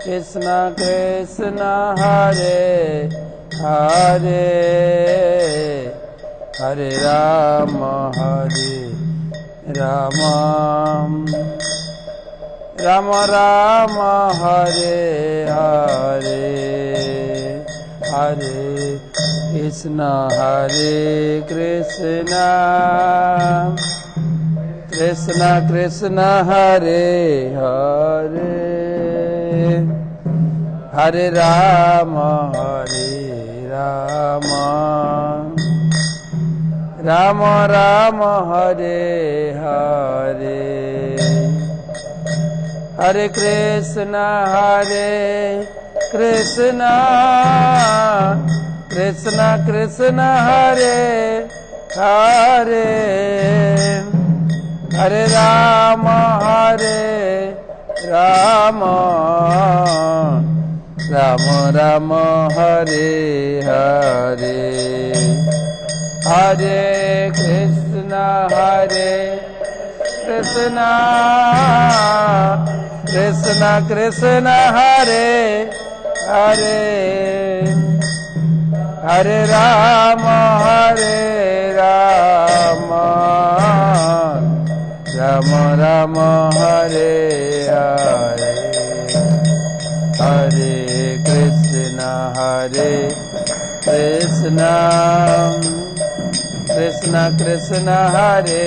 कृष्ण कृष्ण हरे हरे हरे राम राम राम हरे हरे हरे कृष्ण कृष्ण कृष्ण हरे हरे हरे राम राम राम हरे हरे हरे कृष्ण कृष्ण कृष्ण हरे हरे हरे राम राम राम हरे हरे हरे कृष्ण कृष्ण कृष्ण हरे हरे हरे राम राम हरे हरे हरे कृष्ण कृष्ण कृष्ण हरे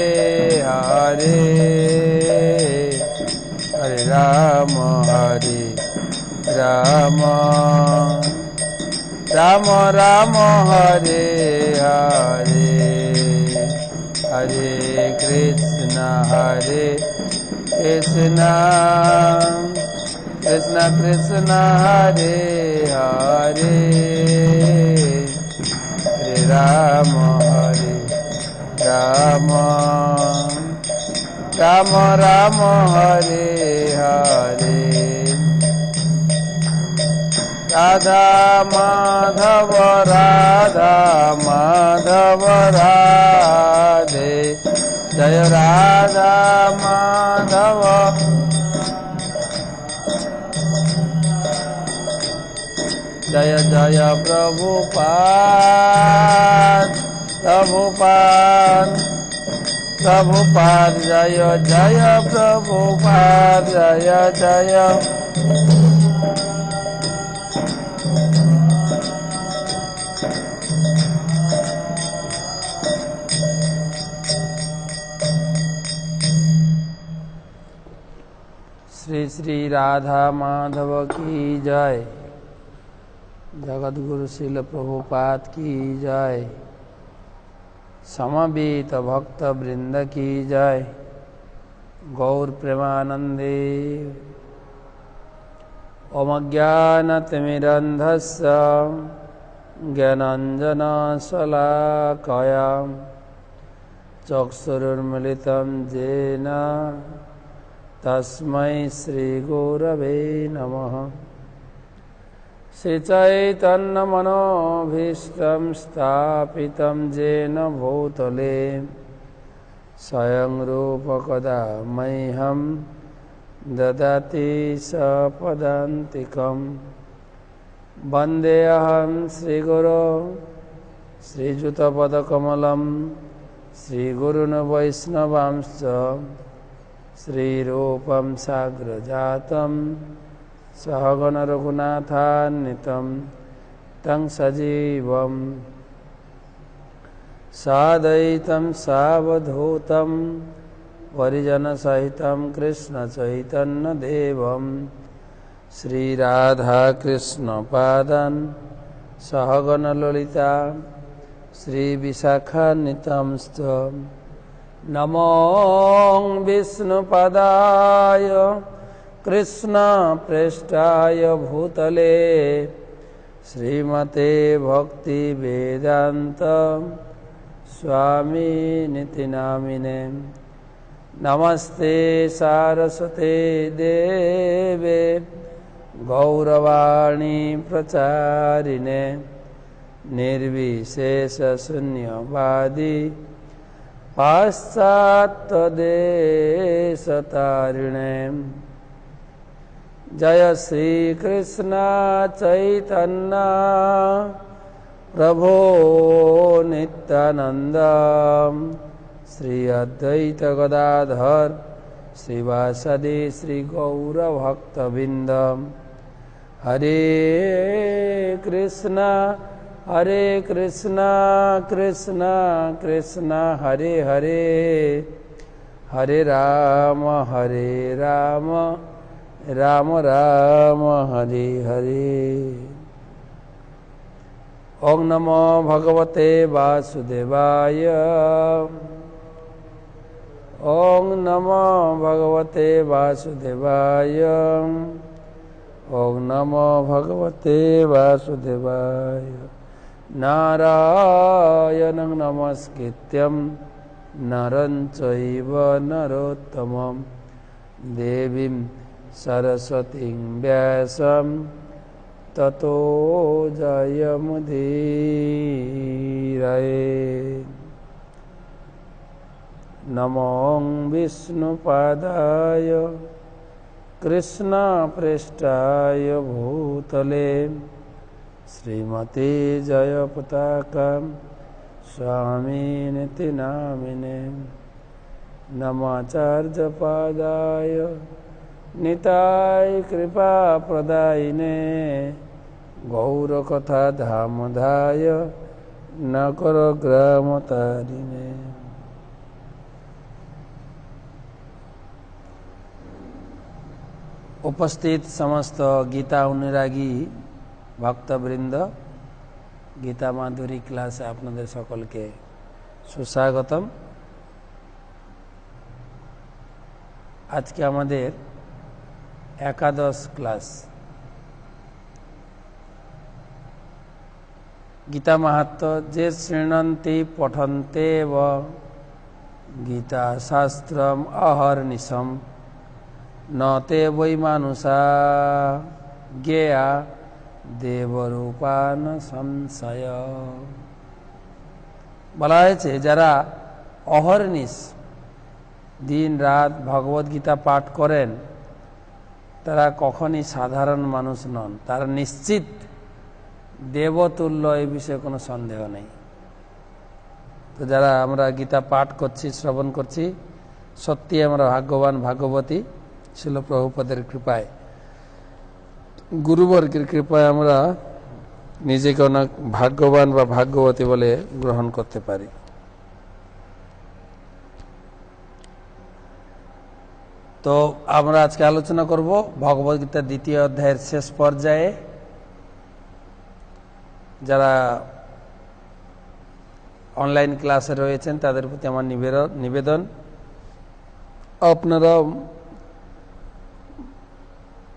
हरे हरे राम राम हरे हरे हरे कृष्ण कृष्ण कृष्ण हरे हरे हरे राम राम हरे हरे राधा माधव राधे जय राधा माधव जय जय प्रभुपाद जय जय प्रभुपाद जय जय श्री श्री राधा माधव की जय। जगतगुरु श्रील प्रभुपाद की जय। समवेत भक्त वृंद की जय। गौर प्रेमानंदे। ओम ज्ञानतिमिरन्धस्य ज्ञानाञ्जनशलाकया चक्षुरुन्मिलितं येन तस्मै श्रीगुरवे नमः। श्रीचैतन्यमनोभीष्टं स्थापितं येन भूतले स्वयं रूप कदा मह्यं ददाति सपदान्तिकं। वन्देऽहं श्रीगुरो श्रीयुतपदकमलं श्रीगुरून् वैष्णवांश्च श्रीरूपं साग्रजातं सहगण रघुनाथान्वितं तं सजीवं साद्वैतं सावधूतं परिजनसहितं कृष्णचैतन्यदेवं श्रीराधाकृष्णपादान् सहगण ललिता श्रीविशाखान्वितांश्च। नमो विष्णुपदाय कृष्णप्रेष्ठाय भूतले श्रीमते भक्तिवेदान्त स्वामिनिति नामिने। नमस्ते सारस्वते देवे गौरवाणी प्रचारिणे निर्विशेषशून्यवादी पाश्चात्यदेशतारिणे। जय श्री कृष्ण चैतन्य प्रभो नित्यानंद श्री अद्वैत गदाधर श्रीवासदि श्री गौर भक्तबिंद हरे कृष्ण कृष्ण कृष्ण हरे हरे हरे राम राम राम हरे हरे। ओम नमो भगवते वासुदेवाय। ओम नमो भगवते वासुदेवाय। ओम नमो भगवते वासुदेवाय। नारायणं नमस्कृत्यं नरं चैव नरोत्तमं देवीं सरस्वतीं व्यासं ततो जयमुदीरये। नमो विष्णुपादाय कृष्णपृष्ठाय भूतले श्रीमते जयपताका स्वामिनिति नामिने। नमाचार्यपादाय निताय कृपाप्रदायिने गौरकथाधामधाय नकरग्रामतारिणे। उपस्थित समस्त गीता अनुरागी भक्तबृंद, गीता माधुरी क्लासे आपनादेर सकलके सुस्वागतम। आज के आमादेर एकादश क्लास। गीता माहात्म्य जे शृण्वन्ति पठन्ते व गीता शास्त्रम अहर्निशम न ते वै मानुषा ज्ञेया देवरूपान संशय। বলা হয়েছে যারা অহর্নিশ দিন রাত ভগবত গীতা পাঠ করেন তারা কখনই সাধারণ মানুষ নন, তারা নিশ্চিত দেবতুল্য, এই বিষয়ে কোনো সন্দেহ নেই। তো যারা আমরা গীতা পাঠ করছি, শ্রবণ করছি, সত্যি আমরা ভাগ্যবান ভাগ্যবতী। ছিল প্রভুপাদের কৃপায়, গুরুবর্গের কৃপায় আমরা নিজেকে অনেক ভাগ্যবান বা ভাগ্যবতী বলে গ্রহণ করতে পারি। তো আমরা আজকে আলোচনা করব ভগবদ গীতার দ্বিতীয় অধ্যায়ের শেষ পর্যায়ে। যারা অনলাইন ক্লাসে রয়েছেন তাদের প্রতি আমার নিবেদন, আপনারা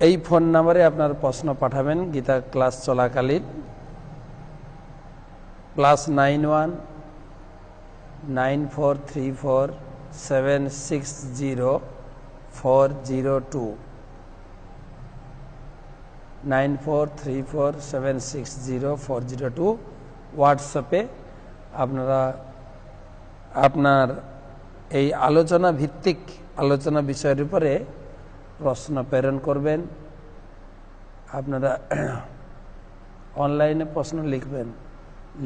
এই ফোন নাম্বারে আপনার প্রশ্ন পাঠাবেন গীতা ক্লাস চলাকালীন। +91 9434 760 402 9434 760 402 হোয়াটসঅ্যাপে আপনারা আপনার এই আলোচনা ভিত্তিক আলোচনা বিষয়ের উপরে প্রশ্ন প্রেরণ করবেন। আপনারা অনলাইনে প্রশ্ন লিখবেন,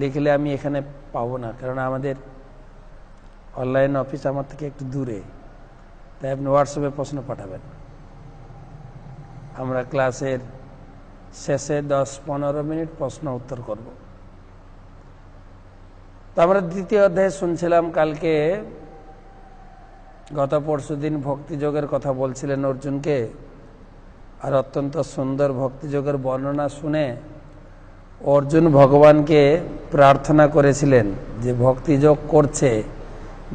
লিখলে আমি এখানে পাবো না, কারণ আমাদের অনলাইন অফিস আমার থেকে একটু দূরে। তাই আপনি হোয়াটসঅ্যাপে প্রশ্ন পাঠাবেন। আমরা ক্লাসের শেষে 10-15 মিনিট প্রশ্ন উত্তর করব। তো আমরা দ্বিতীয় অধ্যায় শুনছিলাম কালকে। গত পরশুদিন ভক্তিযোগের কথা বলছিলেন অর্জুনকে, আর অত্যন্ত সুন্দর ভক্তিযোগের বর্ণনা শুনে অর্জুন ভগবানকে প্রার্থনা করেছিলেন যে ভক্তিযোগ করছে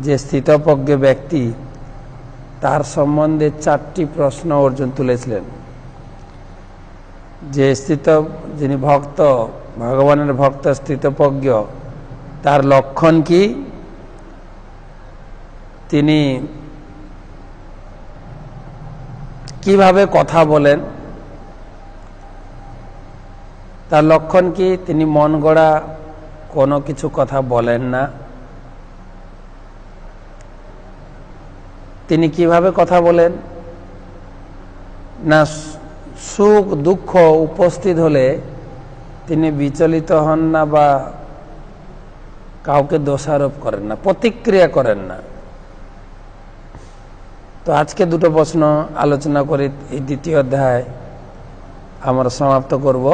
যে স্থিতপ্রজ্ঞ ব্যক্তি, তার সম্বন্ধে 4টি প্রশ্ন অর্জুন তুলেছিলেন। যে যিনি ভক্ত, ভগবানের ভক্ত স্থিতপ্রজ্ঞ, তার লক্ষণ কি, তিনি কিভাবে কথা বলেন, তার লক্ষণ কি, তিনি মন গড়া কোনো কিছু কথা বলেন না, তিনি কিভাবে কথা বলেন না সুখ দুঃখ উপস্থিত হলে তিনি বিচলিত হন না বা কাউকে দোষারোপ করেন না, প্রতিক্রিয়া করেন না। তো আজকে দুটো প্রশ্ন আলোচনা করে এই দ্বিতীয় অধ্যায় আমরা সমাপ্ত করব।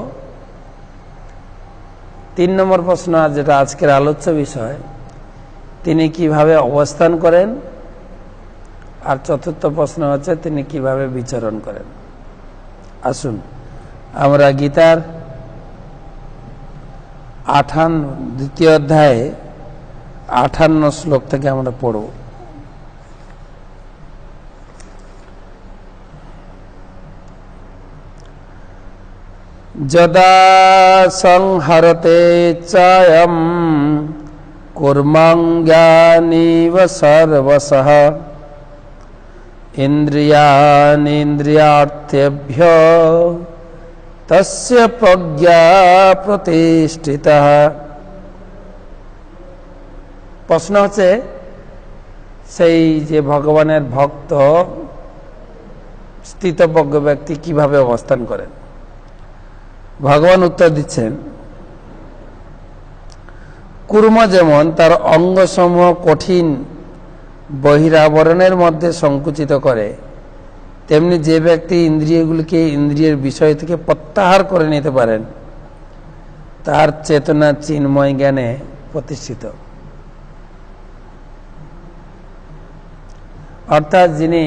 3 নম্বর প্রশ্ন, যেটা আজকের আলোচ্য বিষয়, তিনি কিভাবে অবস্থান করেন, আর চতুর্থ প্রশ্ন হচ্ছে তিনি কিভাবে বিচরণ করেন। আসুন আমরা গীতার দ্বিতীয় অধ্যায়ে 58 শ্লোক থেকে আমরা পড়ব। যদা সংহরতে চয়ম কুর্মাঙ্গানিব সর্বসঃ ইন্দ্রিয়াণীন্দ্রিয়ার্থেভ্য তস্য প্রজ্ঞা প্রতিষ্ঠিতঃ। প্রশ্ন হচ্ছে সেই যে ভগবানের ভক্ত স্থিতপ্রজ্ঞ ব্যক্তি কিভাবে অবস্থান করেন। ভগবান উত্তর দিচ্ছেন, কুর্ম যেমন তার অঙ্গসমূহ কঠিন বহিরাবরণের মধ্যে সংকুচিত করে, তেমনি যে ব্যক্তি ইন্দ্রিয়গুলিকে ইন্দ্রিয়ের বিষয় থেকে প্রত্যাহার করে নিতে পারেন তার চেতনা চিন্ময় জ্ঞানে প্রতিষ্ঠিত। অর্থাৎ যিনি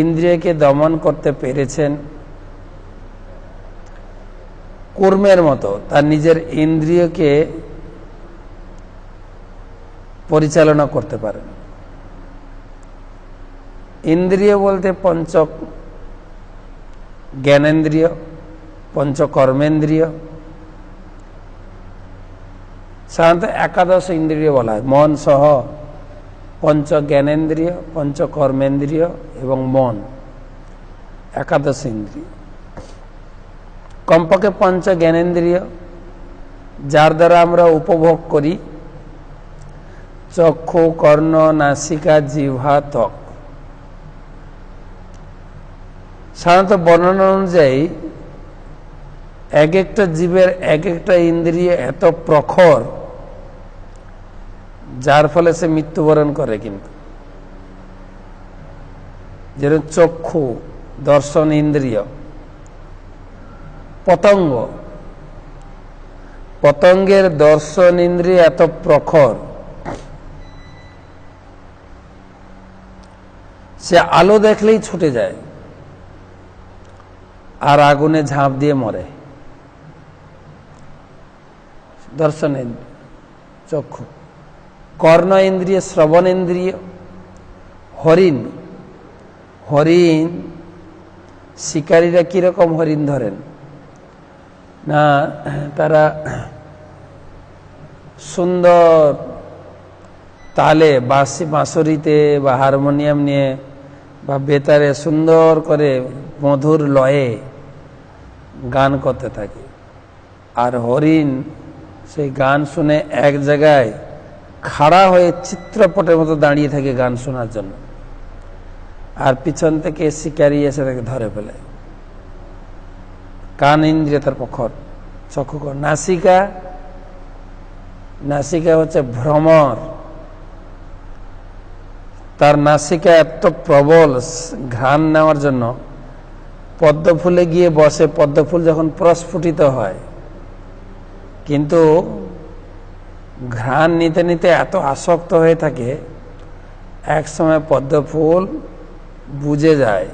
ইন্দ্রিয়কে দমন করতে পেরেছেন, কর্মের মতো তার নিজের ইন্দ্রিয়কে পরিচালনা করতে পারেন। ইন্দ্রিয় বলতে পঞ্চ জ্ঞানেন্দ্রিয়, পঞ্চ কর্মেন্দ্রিয়, সাধারণত একাদশ ইন্দ্রিয় বলা হয়। মন সহ পঞ্চ জ্ঞানেন্দ্রিয়, পঞ্চ কর্মেন্দ্রিয় এবং মন, একাদশ ইন্দ্রিয়। কমপক্ষে পঞ্চ জ্ঞানেন্দ্রিয় যার দ্বারা আমরা উপভোগ করি, চক্ষু, কর্ণ, নাসিকা, জিহ্বা, ত্বক। সাধারণত বর্ণনা অনুযায়ী এক একটা জীবের এক একটা ইন্দ্রিয় এত প্রখর যার ফলে সে মৃত্যুবরণ করে। কিন্তু যেরকম চক্ষু দর্শন ইন্দ্রিয়, পতঙ্গের দর্শন ইন্দ্রিয় এত প্রখর, সে আলো দেখলেই ছুটে যায় আর আগুনে ঝাঁপ দিয়ে মরে। দর্শন ইন্দ্রিয় চক্ষু। কর্ণ ইন্দ্রিয় শ্রবণ ইন্দ্রিয়, হরিণ শিকারীরা কিরকম হরিণ ধরেন না, তারা সুন্দর তালে বাঁশরিতে বা হারমোনিয়াম নিয়ে বা বেতারে সুন্দর করে মধুর লয়ে গান করতে থাকে। আর হরিণ সেই গান শুনে এক জায়গায় খাড়া হয়ে চিত্রপটের মতো দাঁড়িয়ে থাকে গান শোনার জন্য, আর পিছন থেকে শিকারী এসে তাকে ধরে ফেলে। কান ইন্দ্রিয় তার প্রখর, চক্ষুকর। নাসিকা হচ্ছে ভ্রমর, তার নাসিকা এত প্রবল ঘ্রাণ নেওয়ার জন্য পদ্ম ফুলে গিয়ে বসে। পদ্ম ফুল যখন প্রস্ফুটিত হয়, কিন্তু ঘ্রাণ নিতে নিতে এত আসক্ত হয়ে থাকে, এক সময় পদ্ম ফুল বুঝে যায়,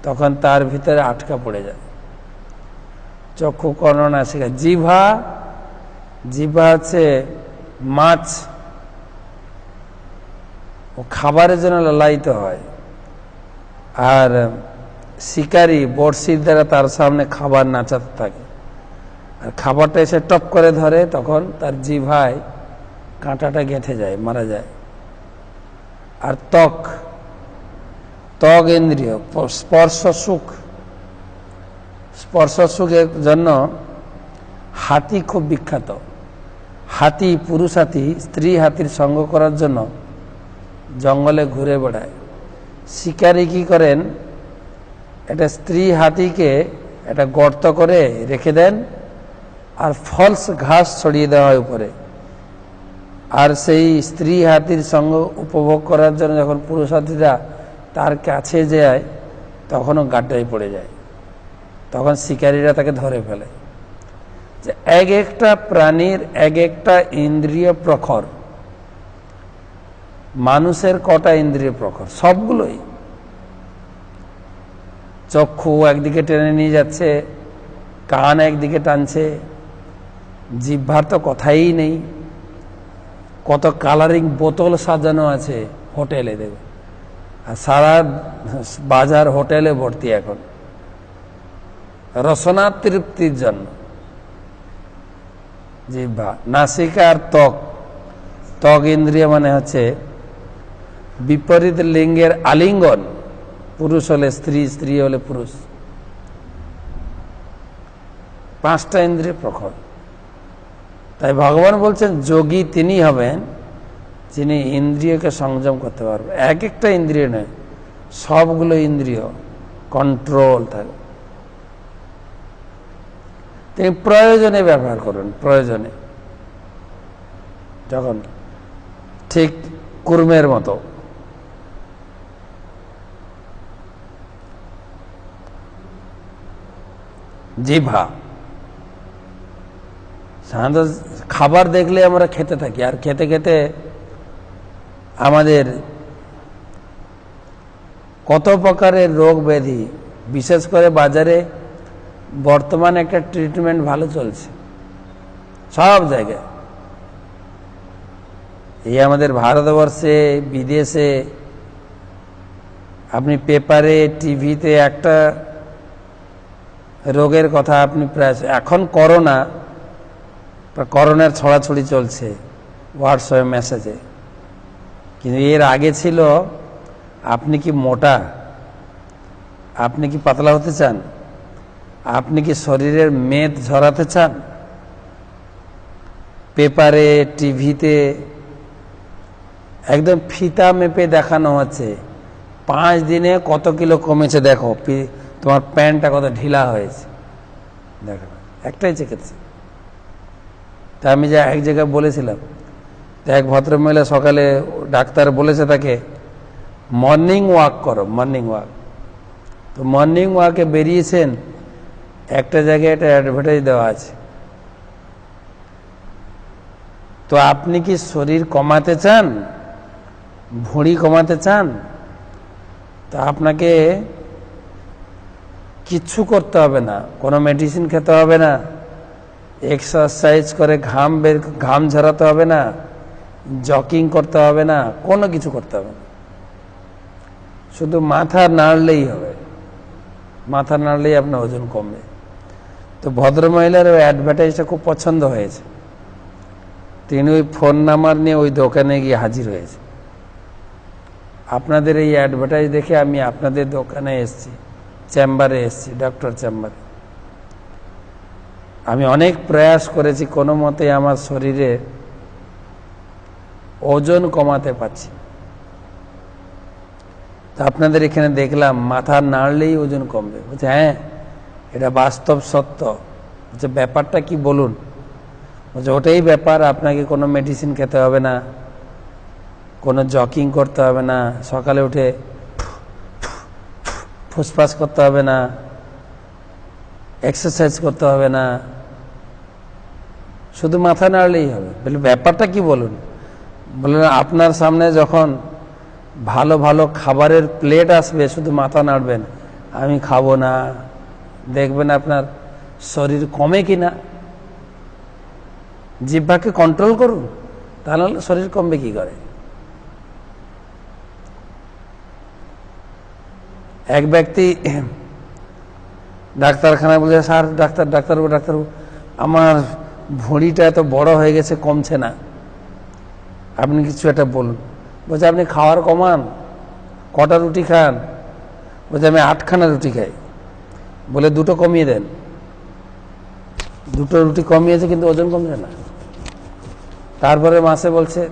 তখন তার ভিতরে আটকা পড়ে যায়। চক্ষু, কর্ণ, নাসিকা। জিহ্বা হচ্ছে মাছ, ও খাবারের জন্য লালায়িত হয়। আর শিকারী বড়শির দ্বারা তার সামনে খাবার নাচাতে থাকে, আর খাবারটা এসে টপ করে ধরে, তখন তার জিহ্বায় কাঁটাটা গেঁথে যায়, মারা যায়। আর ত্বক ইন্দ্রিয়, স্পর্শ সুখের জন্য হাতি খুব বিখ্যাত। পুরুষ হাতি স্ত্রী হাতির সঙ্গ করার জন্য জঙ্গলে ঘুরে বেড়ায়। শিকারী কি করেন, একটা স্ত্রী হাতিকে একটা গর্ত করে রেখে দেন, আর ফলস ঘাস ছড়িয়ে দেওয়া হয় উপরে, আর সেই স্ত্রী হাতির সঙ্গ উপভোগ করার জন্য যখন পুরুষ হাতিরা তার কাছে যায় তখনও গাড্ডায় পড়ে যায়, তখন শিকারীরা তাকে ধরে ফেলে। যে এক একটা প্রাণীর এক একটা ইন্দ্রিয় প্রখর। মানুষের কটা ইন্দ্রিয় প্রখর? সবগুলোই। চক্ষু একদিকে টেনে নিয়ে যাচ্ছে, কান একদিকে টানছে, জিহ্বার তো কথাই নেই। কত কালারিং বোতল সাজানো আছে হোটেলে, দেবে, আর সারা বাজার হোটেলে ভর্তি এখন রসনা তৃপ্তির জন্য। জিহ্বা, নাসিকা আর ত্বক। ত্বক ইন্দ্রিয় মানে হচ্ছে বিপরীত লিঙ্গের আলিঙ্গন, পুরুষ হলে স্ত্রী, স্ত্রী হলে পুরুষ। 5টা ইন্দ্রিয় প্রখর। তাই ভগবান বলছেন যোগী তিনি হবেন যিনি ইন্দ্রিয়কে সংযম করতে পারবেন। এক একটা ইন্দ্রিয় নয়, সবগুলো ইন্দ্রিয় কন্ট্রোল থাকে। তিনি প্রয়োজনে ব্যবহার করুন, প্রয়োজনে, যখন ঠিক কুর্মের মতো। জিহ্বা, সাধারণত খাবার দেখলে আমরা খেতে থাকি, আর খেতে খেতে আমাদের কত প্রকারের রোগ ব্যাধি, বিশেষ করে বাজারে বর্তমানে একটা ট্রিটমেন্ট ভালো চলছে সব জায়গায়। এই আমাদের ভারতবর্ষে, বিদেশে, আপনি পেপারে, টিভিতে একটা রোগের কথা আপনি প্রায়, এখন করোনার ছড়াছড়ি চলছে হোয়াটসঅ্যাপ মেসেজে, কিন্তু এর আগে ছিল আপনি কি মোটা, আপনি কি পাতলা হতে চান, আপনি কি শরীরের মেদ ঝরাতে চান, পেপারে, টিভিতে একদম ফিতা মেপে দেখানো হচ্ছে 5 দিনে কত কিলো কমেছে, দেখো তোমার প্যান্টটা কত ঢিলা হয়েছে, দেখো। একটাই চিকিৎসা। তা আমি যা এক জায়গায় বলেছিলাম, এক ভদ্রমহিলা সকালে ডাক্তার বলেছে তাকে মর্নিং ওয়াক করো, মর্নিং ওয়াক। তো মর্নিং ওয়াকে বেরিয়েছেন, একটা জায়গায় একটা অ্যাডভার্টাইজ দেওয়া আছে। তো আপনি কি শরীর কমাতে চান, ভুঁড়ি কমাতে চান, তা আপনাকে কিচ্ছু করতে হবে না, কোনো মেডিসিন খেতে হবে না, এক্সারসাইজ করে ঘাম ঝরাতে হবে না, জকিং করতে হবে না, কোনো কিছু করতে হবে না, শুধু মাথা নাড়লেই হবে। মাথা নাড়লেই আপনার ওজন কমবে। তো ভদ্রমহিলার ওই অ্যাডভার্টাইজটা খুব পছন্দ হয়েছে, তিনি ওই ফোন নাম্বার নিয়ে ওই দোকানে গিয়ে হাজির হয়েছে। আপনাদের এই অ্যাডভার্টাইজ দেখে আমি আপনাদের দোকানে এসেছি, চেম্বারে এসেছি, ডক্টর চেম্বারে। আমি অনেক প্রয়াস করেছি, কোনো মতে আমার শরীরে ওজন কমাতে পারছি। তা আপনাদের এখানে দেখলাম মাথা নাড়লেই ওজন কমবে। বলছে হ্যাঁ, এটা বাস্তব সত্য। বলছে ব্যাপারটা কি বলুন? বলছে ওটাই ব্যাপার, আপনাকে কোনো মেডিসিন খেতে হবে না, কোনো জকিং করতে হবে না, সকালে উঠে ফুসফাস করতে হবে না, এক্সারসাইজ করতে হবে না, শুধু মাথা নাড়লেই হবে। বলে ব্যাপারটা কি বলুন? বললেন আপনার সামনে যখন ভালো ভালো খাবারের প্লেট আসবে, শুধু মাথা নাড়বেন, আমি খাবো না, দেখবেন আপনার শরীর কমে কিনা। জিহ্বাকে কন্ট্রোল করুন, তাহলে শরীর কমবে কি করে। এক ব্যক্তি ডাক্তারখানায় বলছে, স্যার ডাক্তারবাবু আমার ভুঁড়িটা এত বড় হয়ে গেছে, কমছে না, আপনি কিছু একটা বলুন। বলছে আপনি খাওয়ার কমান, কটা রুটি খান? বলছে আমি 8খানা রুটি খাই। বলে 2টো কমিয়ে দেন। 2টো রুটি কমিয়েছে, কিন্তু ওজন কমছে না।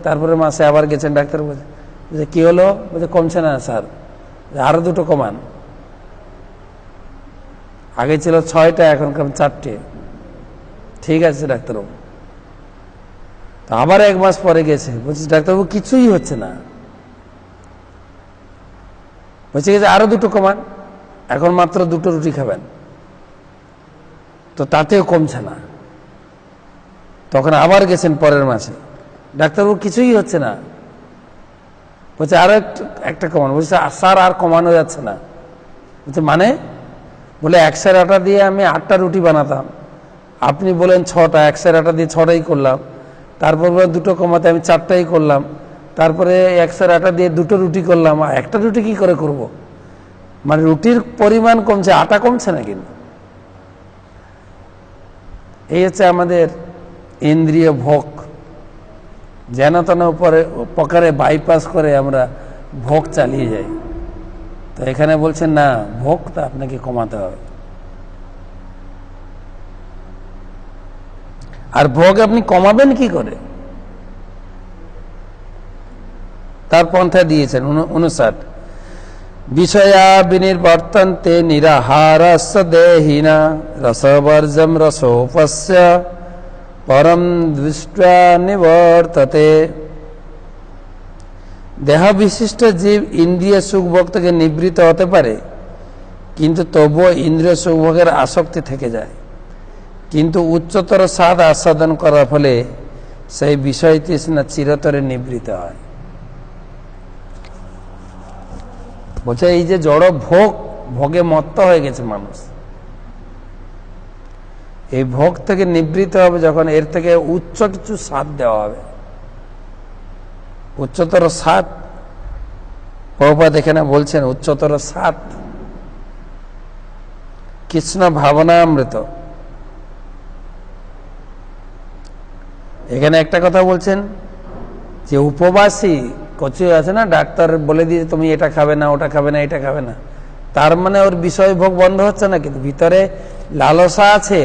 তারপরে মাসে আবার গেছেন, ডাক্তার বলছে কি হলো? বলছে কমছে না স্যার, আরো 2টো কমান। আগে ছিল 6টা, এখন 4টে। ঠিক আছে ডাক্তারবাবু। তো আবার 1 মাস পরে গেছে, বলছি ডাক্তারবাবু কিছুই হচ্ছে না। বলছে গেছে আরো 2টো কমান, এখন মাত্র 2টো রুটি খাবেন। তো তাতেও কমছে না। তখন আবার গেছেন পরের মাসে, ডাক্তারবাবু কিছুই হচ্ছে না। বলছে আরো একটা কমান। বলছে স্যার আর কমানো যাচ্ছে না। বলছে মানে? বলে 100 আটা দিয়ে আমি 8টা রুটি বানাতাম, আপনি বলেন 6টা, 100 আটা দিয়ে 6টাই করলাম। তারপর বলে 2টো কমাতে আমি 4টাই করলাম। তারপরে 100 আটা দিয়ে 2টো রুটি করলাম, আর 1টা রুটি কি করে করব? মানে রুটির পরিমাণ কমছে, আটা কমছে না। কিন্তু এই হচ্ছে আমাদের ইন্দ্রিয় ভোগ, যেন তেন প্রকারে বাইপাস করে আমরা ভোগ চালিয়ে যাই। তো এখানে বলছেন না, ভোগটা আপনাকে কমাতে হবে। আর ভোগ আপনি কমাবেন কি করে? তার পন্থা দিয়েছেন 59, বিষয়া বিনির্বর্তন্তে নিরাহারস্য দেহিনা রসবর্জম রসোপস্য পরম দৃষ্ট্যা নিবর্ততে। দেহ বিশিষ্ট জীব ইন্দ্রিয় সুখভোগ থেকে নিবৃত্ত হতে পারে, কিন্তু তবুও ইন্দ্রিয় সুখভোগের আসক্তি থেকে যায়। কিন্তু উচ্চতর স্বাদ আস্বাদন করার ফলে সেই বিষয় তৃষ্ণা চিরতরে নিবৃত্ত হয়। বলছে এই যে জড় ভোগ, ভোগে মত্ত হয়ে গেছে মানুষ, এই ভোগ থেকে নিবৃত্ত হবে যখন এর থেকে উচ্চ কিছু স্বাদ দেওয়া হবে, উচ্চতর স্বাদ। প্রভুপাদ এখানে বলছেন উচ্চতর স্বাদ, কৃষ্ণ ভাবনামৃত। এখানে একটা কথা বলছেন যে উপবাসী কচু আছে না, ডাক্তার বলে দিয়ে তুমি এটা খাবে না, ওটা খাবে না, এটা খাবে না, তার মানে ওর বিষয় ভোগ বন্ধ হচ্ছে না, কিন্তু ভিতরে লালসা আছে,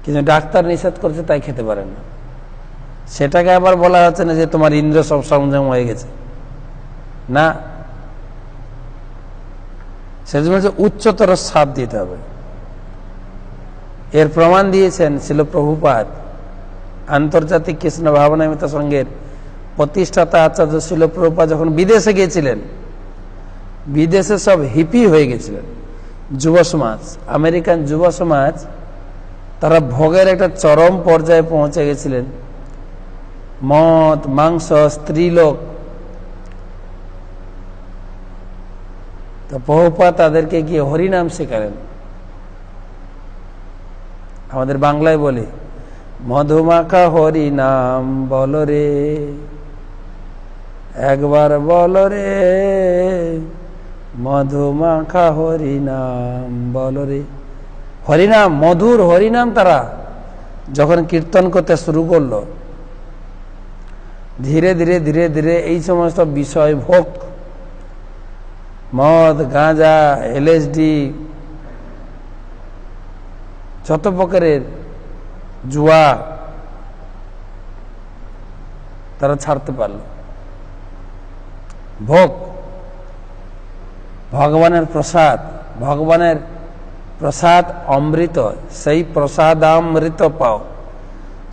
কিন্তু ডাক্তার নিষেধ করছে তাই খেতে পারে না। সেটাকে আবার বলা হচ্ছে না যে তোমার ইন্দ্র সব সংযম হয়ে গেছে, না, সেজন্য উচ্চতর স্বাদ দিতে হবে। এর প্রমাণ দিয়েছেন শিল প্রভুপাদ, আন্তর্জাতিক কৃষ্ণ ভাবনামৃত সংঘের প্রতিষ্ঠাতা আচার্য শিল প্রভুপাদ যখন বিদেশে গিয়েছিলেন, বিদেশে সব হিপি হয়ে গেছিলেন যুব সমাজ, আমেরিকান যুব সমাজ, তারা ভোগের একটা চরম পর্যায়ে পৌঁছে গেছিলেন। মদ, মাংস, স্ত্রীলোক। তো প্রভুপাদ তাদেরকে গিয়ে হরিনাম শেখালেন। আমাদের বাংলায় বলি, মধুমাখা হরিনাম বল রে, একবার বল রে, মধুমাখা হরিনাম বল রে। হরিনাম, মধুর হরিনাম তারা যখন কীর্তন করতে শুরু করলো, ধীরে ধীরে ধীরে ধীরে এই সমস্ত বিষয় ভোগ, মদ, গাঁজা, এলএসডি, যত প্রকারের জুয়া, তারা ছাড়তে পারল। ভোগ ভগবানের প্রসাদ, ভগবানের প্রসাদ অমৃত, সেই প্রসাদামৃত পাও।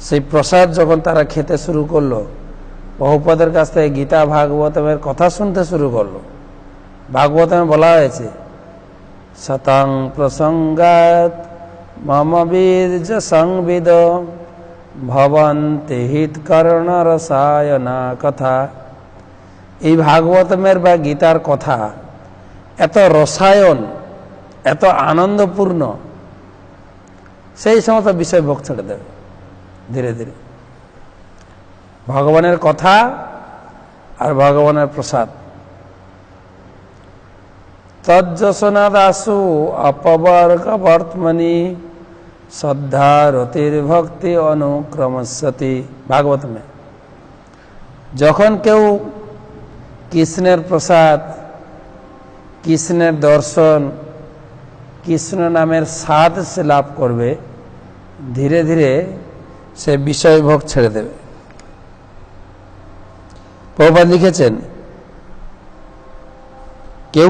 সেই প্রসাদ যখন তারা খেতে শুরু করলো, প্রভুপাদের কাছ থেকে গীতা ভাগবতমের কথা শুনতে শুরু করলো। ভাগবতমে বলা হয়েছে, শতং প্রসঙ্গাত মম বীর্য সংবিদ ভবন্তি হিতকর্ণ রসায়না কথা। এই ভাগবতমের বা গীতার কথা এত রসায়ন, এত আনন্দপূর্ণ, সেই সমস্ত বিষয় ভোগ ছেড়ে দেবে ধীরে ধীরে। ভগবানের কথা আর ভগবানের প্রসাদ। তজ্জসনা দাসু অপবর্গ বর্তমানি শ্রদ্ধা রতির ভক্তি অনুক্রমস্যতি। ভাগবত মে যখন কেউ কৃষ্ণের প্রসাদ, কৃষ্ণের দর্শন, কৃষ্ণ নামের স্বাদ সে লাভ করবে, ধীরে ধীরে সে বিষয় ভোগ ছেড়ে দেবে। প্রভুপাদ লিখেছেন, কেউ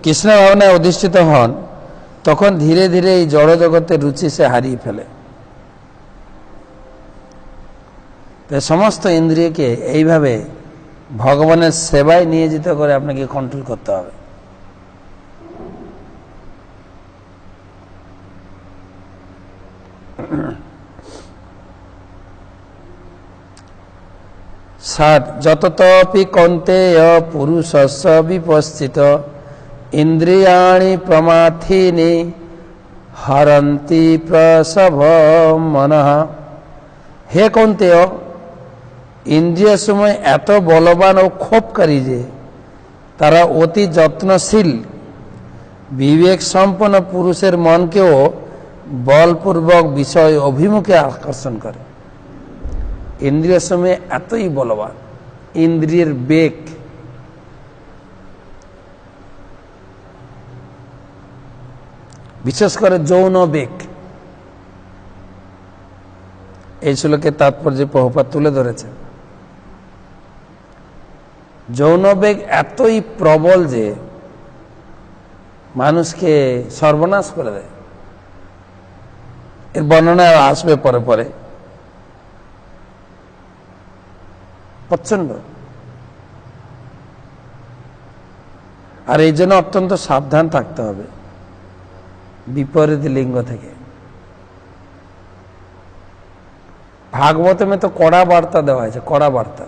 কৃষ্ণ ভাবনায় অধিষ্ঠিত হন, তখন ধীরে ধীরে এই জড় জগতের রুচি সে হারিয়ে ফেলে। তাই সমস্ত ইন্দ্রিয়কে এইভাবে ভগবানের সেবায় নিয়োজিত করে আপনাকে কন্ট্রোল করতে হবে। যততপি কৌন্তেয় পুরুষস্য বিপশ্চিত ইন্দ্রিয়াণি প্রমাথিনি হরন্তি প্রসভ মনঃ। হে কৌন্তেয়, ইন্দ্রিয় সময় এত বলবান ও ক্ষোভকারী যে তারা অতি যত্নশীল বিবেক সম্পন্ন পুরুষের মনকেও বলপূর্বক বিষয় অভিমুখে আকর্ষণ করে। ইন্দ্রিয় সময় এতই বলবান, ইন্দ্রিয়ের বেগ, বিশেষ করে যৌন বেগ। এই শ্লোকের তাৎপর্য প্রভুপাদ তুলে ধরেছে। যৌন বেগ এতই প্রবল যে মানুষকে সর্বনাশ করে দেয়। এর বর্ণনা আসবে পরে পরে। প্রচন্ড। আর এই জন্য অত্যন্ত সাবধান থাকতে হবে বিপরীত লিঙ্গ থেকে। ভাগবতমে তো কড়া বার্তা দেওয়া হয়েছে, কড়া বার্তা।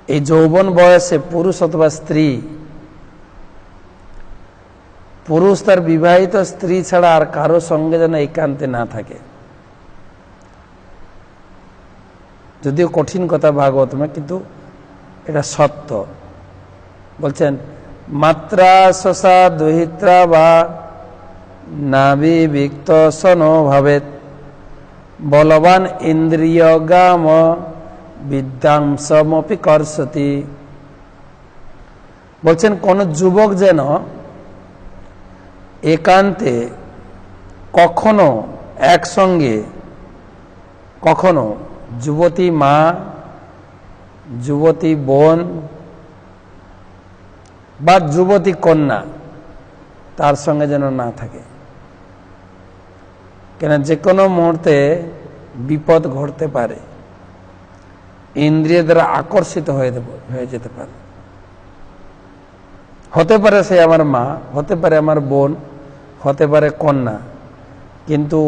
এই যৌবন বয়সে পুরুষ অথবা স্ত্রী, পুরুষ তার বিবাহিত স্ত্রী ছাড়া আর কারো সঙ্গে যেন একান্তে না থাকে। যদিও কঠিন কথা ভাগবতমে, কিন্তু এটা সত্য। বলছেন মাত্রা শশা দুহিত্রা বা নাভি বিক্ত সনো ভাবেত বলবান ইন্দ্রিয় গাম বিদ্যাংসমপি কর্ষতি। বলছেন কোন যুবক যেন একান্তে কখনো একসঙ্গে, কখনো যুবতী মা, যুবতী বোন বা যুবতী কন্যা তার সঙ্গে যেন না থাকে। কেন, যে কোনো মুহূর্তে বিপদ ঘটতে পারে, ইন্দ্রিয় দ্বারা আকর্ষিত হয়ে যেতে পারে। হতে পারে সে আমার মা, হতে পারে আমার বোন, হতে পারে কন্যা, কিন্তু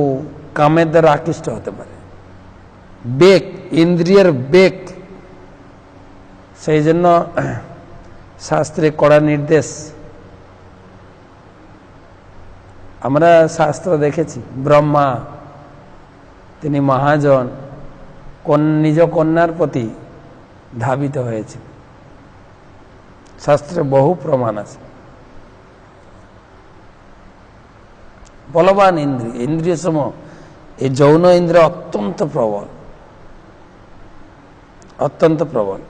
কামের দ্বারা আকৃষ্ট হতে পারে। বেগ, ইন্দ্রিয়ের বেগ। সেই জন্য শাস্ত্রে কড়া নির্দেশ। আমরা শাস্ত্র দেখেছি, ব্রহ্মা তিনি মহাজন নিজ কন্যার প্রতি ধাবিত হয়েছে। শাস্ত্রে বহু প্রমাণ আছে। বলবান ইন্দ্রিয়, ইন্দ্রিয় সমূহ, এই যৌন ইন্দ্রিয় অত্যন্ত প্রবল, অত্যন্ত প্রবল।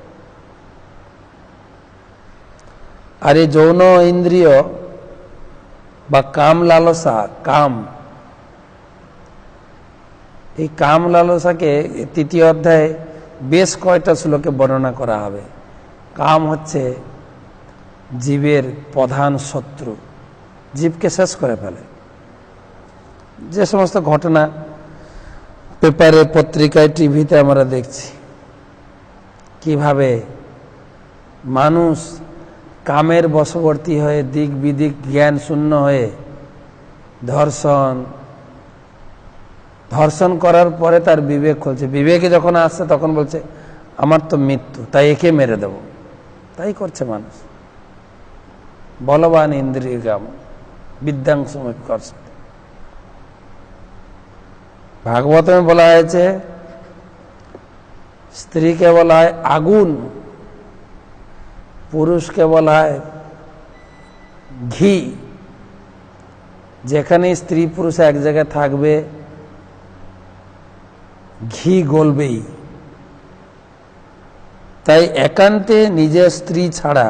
আর এই যৌন ইন্দ্রিয় বা কাম লালসা, কাম, এই কাম লালসাকে তৃতীয় অধ্যায়ে বেশ কয়টা শ্লোকে বর্ণনা করা হবে। কাম হচ্ছে জীবের প্রধান শত্রু, জীবকে শেষ করে ফেলে। যে সমস্ত ঘটনা পেপারে, পত্রিকায়, টিভিতে আমরা দেখছি, কিভাবে মানুষ কামের বশবর্তী হয়ে দিক বিদিক জ্ঞান শূন্য হয়ে ধর্ষণ করার পরে তার বিবেক খুলছে। বিবেকে যখন আসছে তখন বলছে আমার তো মৃত্যু, তাই একে মেরে দেব। তাই করছে মানুষ। বলবান ইন্দ্রিয় গাম বিদ্যাংসমপি কর্ষতি। ভাগবতমে বলা হয়েছে স্ত্রীকে বলা হয় আগুন, পুরুষকে বলা হয় ঘি। যেখানে স্ত্রী পুরুষ এক জায়গায় থাকবে, ঘি গলবেই। তাই একান্তে নিজের স্ত্রী ছাড়া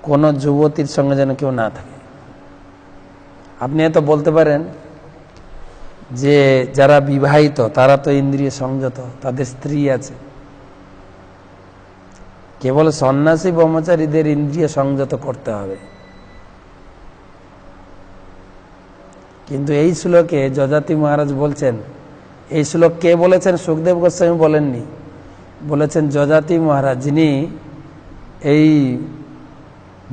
কোন যুবতীর সঙ্গে যেন কেউ না থাকে। আপনি এত বলতে পারেন যে যারা বিবাহিত তারা তো ইন্দ্রিয় সংযত, তাদের স্ত্রী আছে। কেবল সন্ন্যাসী ব্রহ্মচারীদের ইন্দ্রিয় সংযত করতে হবে। কিন্তু এই শ্লোকে যযাতি মহারাজ বলছেন, এই শ্লোক কে বলেছেন? সুখদেব গোস্বামী বলেননি, বলেছেন যযাতি মহারাজ, যিনি এই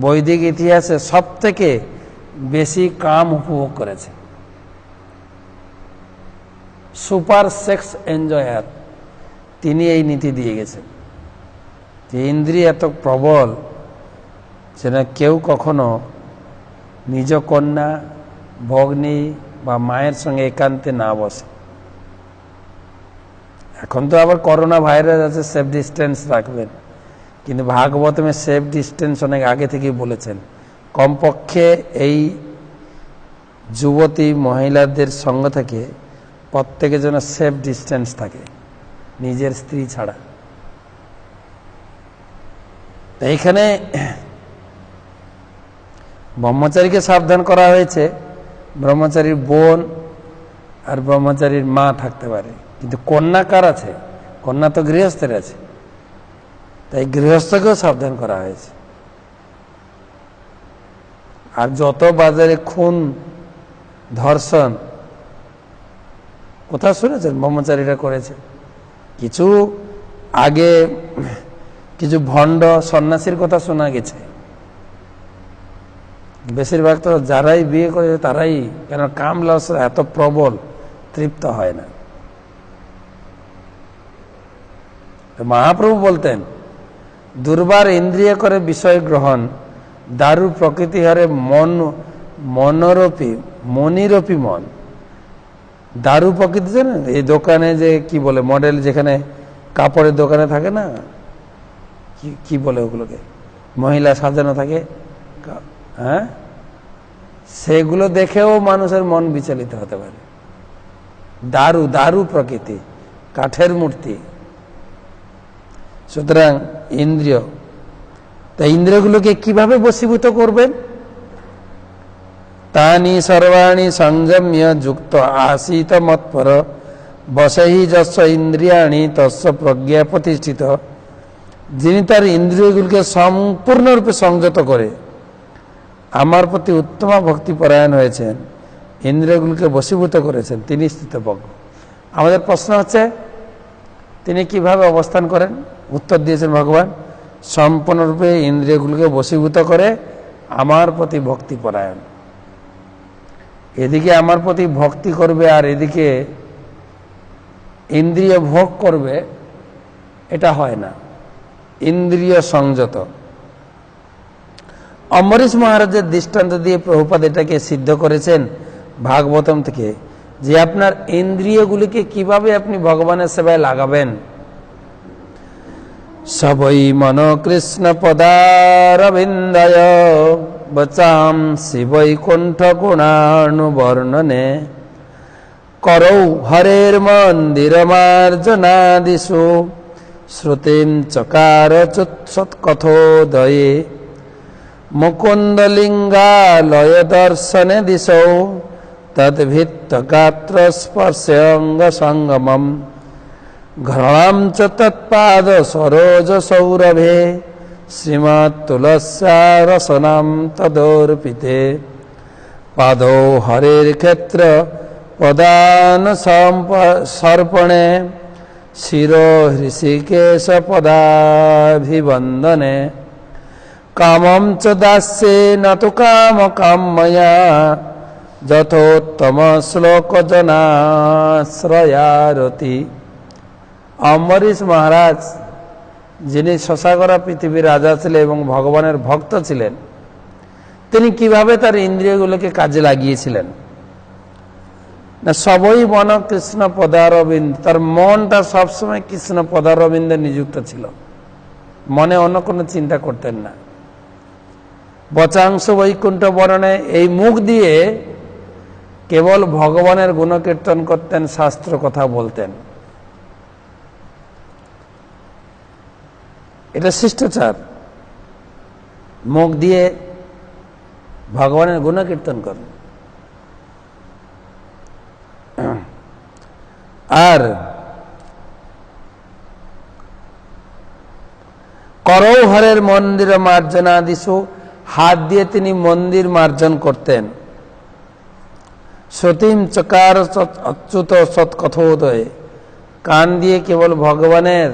বৈদিক ইতিহাসে সব থেকে বেশি কাম উপভোগ করেছেন, সুপার সেক্স এনজয়ার, তিনি এই নীতি দিয়ে গেছেন যে ইন্দ্রিয় এত প্রবল যেন কেউ কখনো নিজ কন্যা, ভগ্নী বা মায়ের সঙ্গে একান্তে না বসে। এখন তো আবার করোনা ভাইরাস আছে, সেফ ডিস্টেন্স রাখবেন, কিন্তু ভাগবতমে সেফ ডিস্টেন্স অনেক আগে থেকেই বলেছেন। কমপক্ষে এই যুবতী মহিলাদের সঙ্গ থেকে প্রত্যেকের জন্য সেফ ডিস্টেন্স থাকে, নিজের স্ত্রী ছাড়া। এইখানে ব্রহ্মচারীকে সাবধান করা হয়েছে। ব্রহ্মচারীর বোন আর ব্রহ্মচারীর মা থাকতে পারে, কিন্তু কন্যা কার আছে? কন্যা তো গৃহস্থের আছে, তাই গৃহস্থকেও সাবধান করা হয়েছে। আর যত বাজারে খুন, ধর্ষণ, কোথাও শুনেছেন ব্রহ্মচারীরা করেছে? কিছু আগে কিছু ভণ্ড সন্ন্যাসীর কথা শোনা গেছে, বেশিরভাগ তো যারাই বিয়ে করেছে তারাই, কেন কাম লালসা এত প্রবল, তৃপ্ত হয় না। মহাপ্রভু বলতেন, দুর্বার ইন্দ্রিয় করে বিষয় গ্রহণ, দারু প্রকৃতি হারে মনিরূপী মন। দারু প্রকৃতি জানেন? এই দোকানে যে কি বলে মডেল, যেখানে কাপড়ের দোকানে থাকে না, কি বলে ওগুলোকে, মহিলা সাজানো থাকে, হ্যাঁ, সেগুলো দেখেও মানুষের মন বিচলিত হতে পারে। দারু, দারু প্রকৃতি, কাঠের মূর্তি। সুতরাং ইন্দ্রিয়, তাই ইন্দ্রিয়গুলোকে কিভাবে বশীভূত করবেন? তানি সর্বাণি সংযম্য যুক্ত আসিত মৎপর বসহি যস্য ইন্দ্রিয়াণি তস্য প্রজ্ঞা প্রতিষ্ঠিত। যিনি তার ইন্দ্রিয়গুলিকে সম্পূর্ণরূপে সংযত করে আমার প্রতি উত্তম ভক্তিপরায়ণ হয়েছেন, ইন্দ্রিয়গুলিকে বশীভূত করেছেন, তিনি স্থিতপ্রজ্ঞ। আমাদের প্রশ্ন হচ্ছে, তিনি কিভাবে অবস্থান করেন? উত্তর দিয়েছেন ভগবান, সম্পূর্ণরূপে ইন্দ্রিয়গুলিকে বশীভূত করে আমার প্রতি ভক্তিপরায়ণ। এদিকে আমার প্রতি ভক্তি করবে আর এদিকে ইন্দ্রিয় ভোগ করবে, এটা হয় না। ইন্দ্রিয় সংযত। অম্বরীশ মহারাজের দৃষ্টান্ত দিয়ে প্রভুপাদ এটাকে সিদ্ধ করেছেন ভাগবতম থেকে, যে আপনার ইন্দ্রিয়গুলিকে কিভাবে আপনি ভগবানের সেবায় লাগাবেন। সবই মন কৃষ্ণ পদারবিন্দয় বচাম শিবৈকুণ্ঠ গুণানুবর্ণনে করৌ হরের মন্দির মার্জনাদিষু শ্রুতিম চকার সৎকথোদয়ে মুকুন্দলিঙ্গালয় দর্শনে দিশৌ তদ্ভিত্ত গাত্র স্পর্শঙ্গ সঙ্গমম ঘ্রাম চ তৎপাদ সরোজ সৌরভে শ্রীমৎ তুলস্যা রসনাম তদর্পিতে পাদৌ হরের ক্ষেত্র পদান সর্পণে শিরো হৃষিকেশ পদাভিবন্দনে কামম চ দাস্যে নতু কাম কাময়া যথোত্তম শ্লোক জনাশ্রয়ারতি। অম্বরীশ মহারাজ, যিনি শশাগরা পৃথিবীর রাজা ছিলেন এবং ভগবানের ভক্ত ছিলেন, তিনি কিভাবে তার ইন্দ্রিয়গুলোকে কাজে লাগিয়েছিলেন না? সবই মন কৃষ্ণ পদারবিন্দ, তার মনটা সবসময় কৃষ্ণ পদারবিন্দে নিযুক্ত ছিল, মনে অন্য কোনো চিন্তা করতেন না। বচাংশ বৈকুণ্ঠ বর্ণনে, এই মুখ দিয়ে কেবল ভগবানের গুণকীর্তন করতেন, শাস্ত্র কথা বলতেন। এটা শিষ্টাচার, মুখ দিয়ে ভগবানের গুণকীর্তন করেন। আর করৌ হরের মন্দির মার্জনাদিষু, হাত দিয়ে তিনি মন্দির মার্জন করতেন। শ্রুতিম চকার অচ্যুত সৎকথোদয়ে, কান দিয়ে কেবল ভগবানের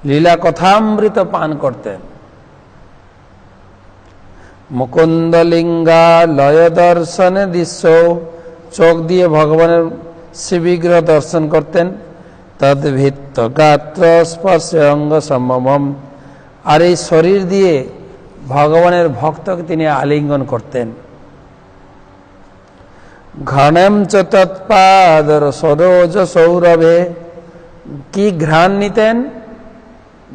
লীলা কথামৃত পান করতেন। মুকুন্দলিঙ্গা লয় দর্শনে দৃশ্য, চোখ দিয়ে ভগবানের শ্রীবিগ্রহ দর্শন করতেন। তদ্ভিত্ত গাত্র স্পর্শে অঙ্গ সম্ভবম, আর এই শরীর দিয়ে ভগবানের ভক্তকে তিনি আলিঙ্গন করতেন। ঘনম চ তৎপাদর সরোজ সৌরভে, কি ঘ্রাণ নিতেন?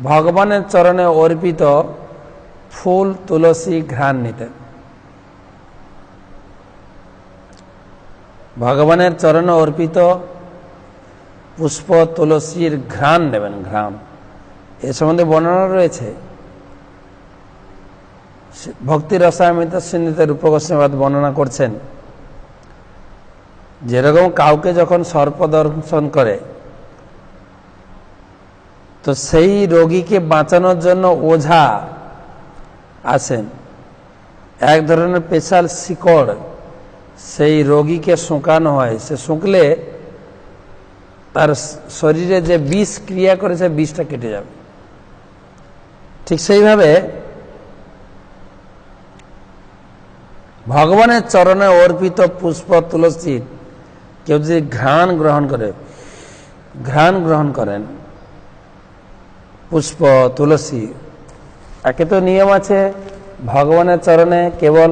ভগবানের চরণে অর্পিত ফুল তুলসী ঘ্রাণ নিতেন। ভগবানের চরণে অর্পিত পুষ্প তুলসীর ঘ্রাণ নেবেন। ঘ্রাণ এ সম্বন্ধে বর্ণনা রয়েছে। ভক্তি রসায়মিত সিন্ধিতে রূপ গোস্বামী বর্ণনা করছেন, যেরকম কাউকে যখন সর্প দর্শন করে তো সেই রোগীকে বাঁচানোর জন্য ওঝা আসেন, এক ধরনের স্পেশাল শিকড় সেই রোগীকে শুকানো হয়। সে শুকলে তার শরীরে যে বিষ ক্রিয়া করেছে বিষটা কেটে যাবে। ঠিক সেইভাবে ভগবানের চরণে অর্পিত পুষ্প তুলসী কেউ যদি ঘ্রাণ গ্রহণ করেন পুষ্প তুলসী, একে তো নিয়ম আছে ভগবানের চরণে কেবল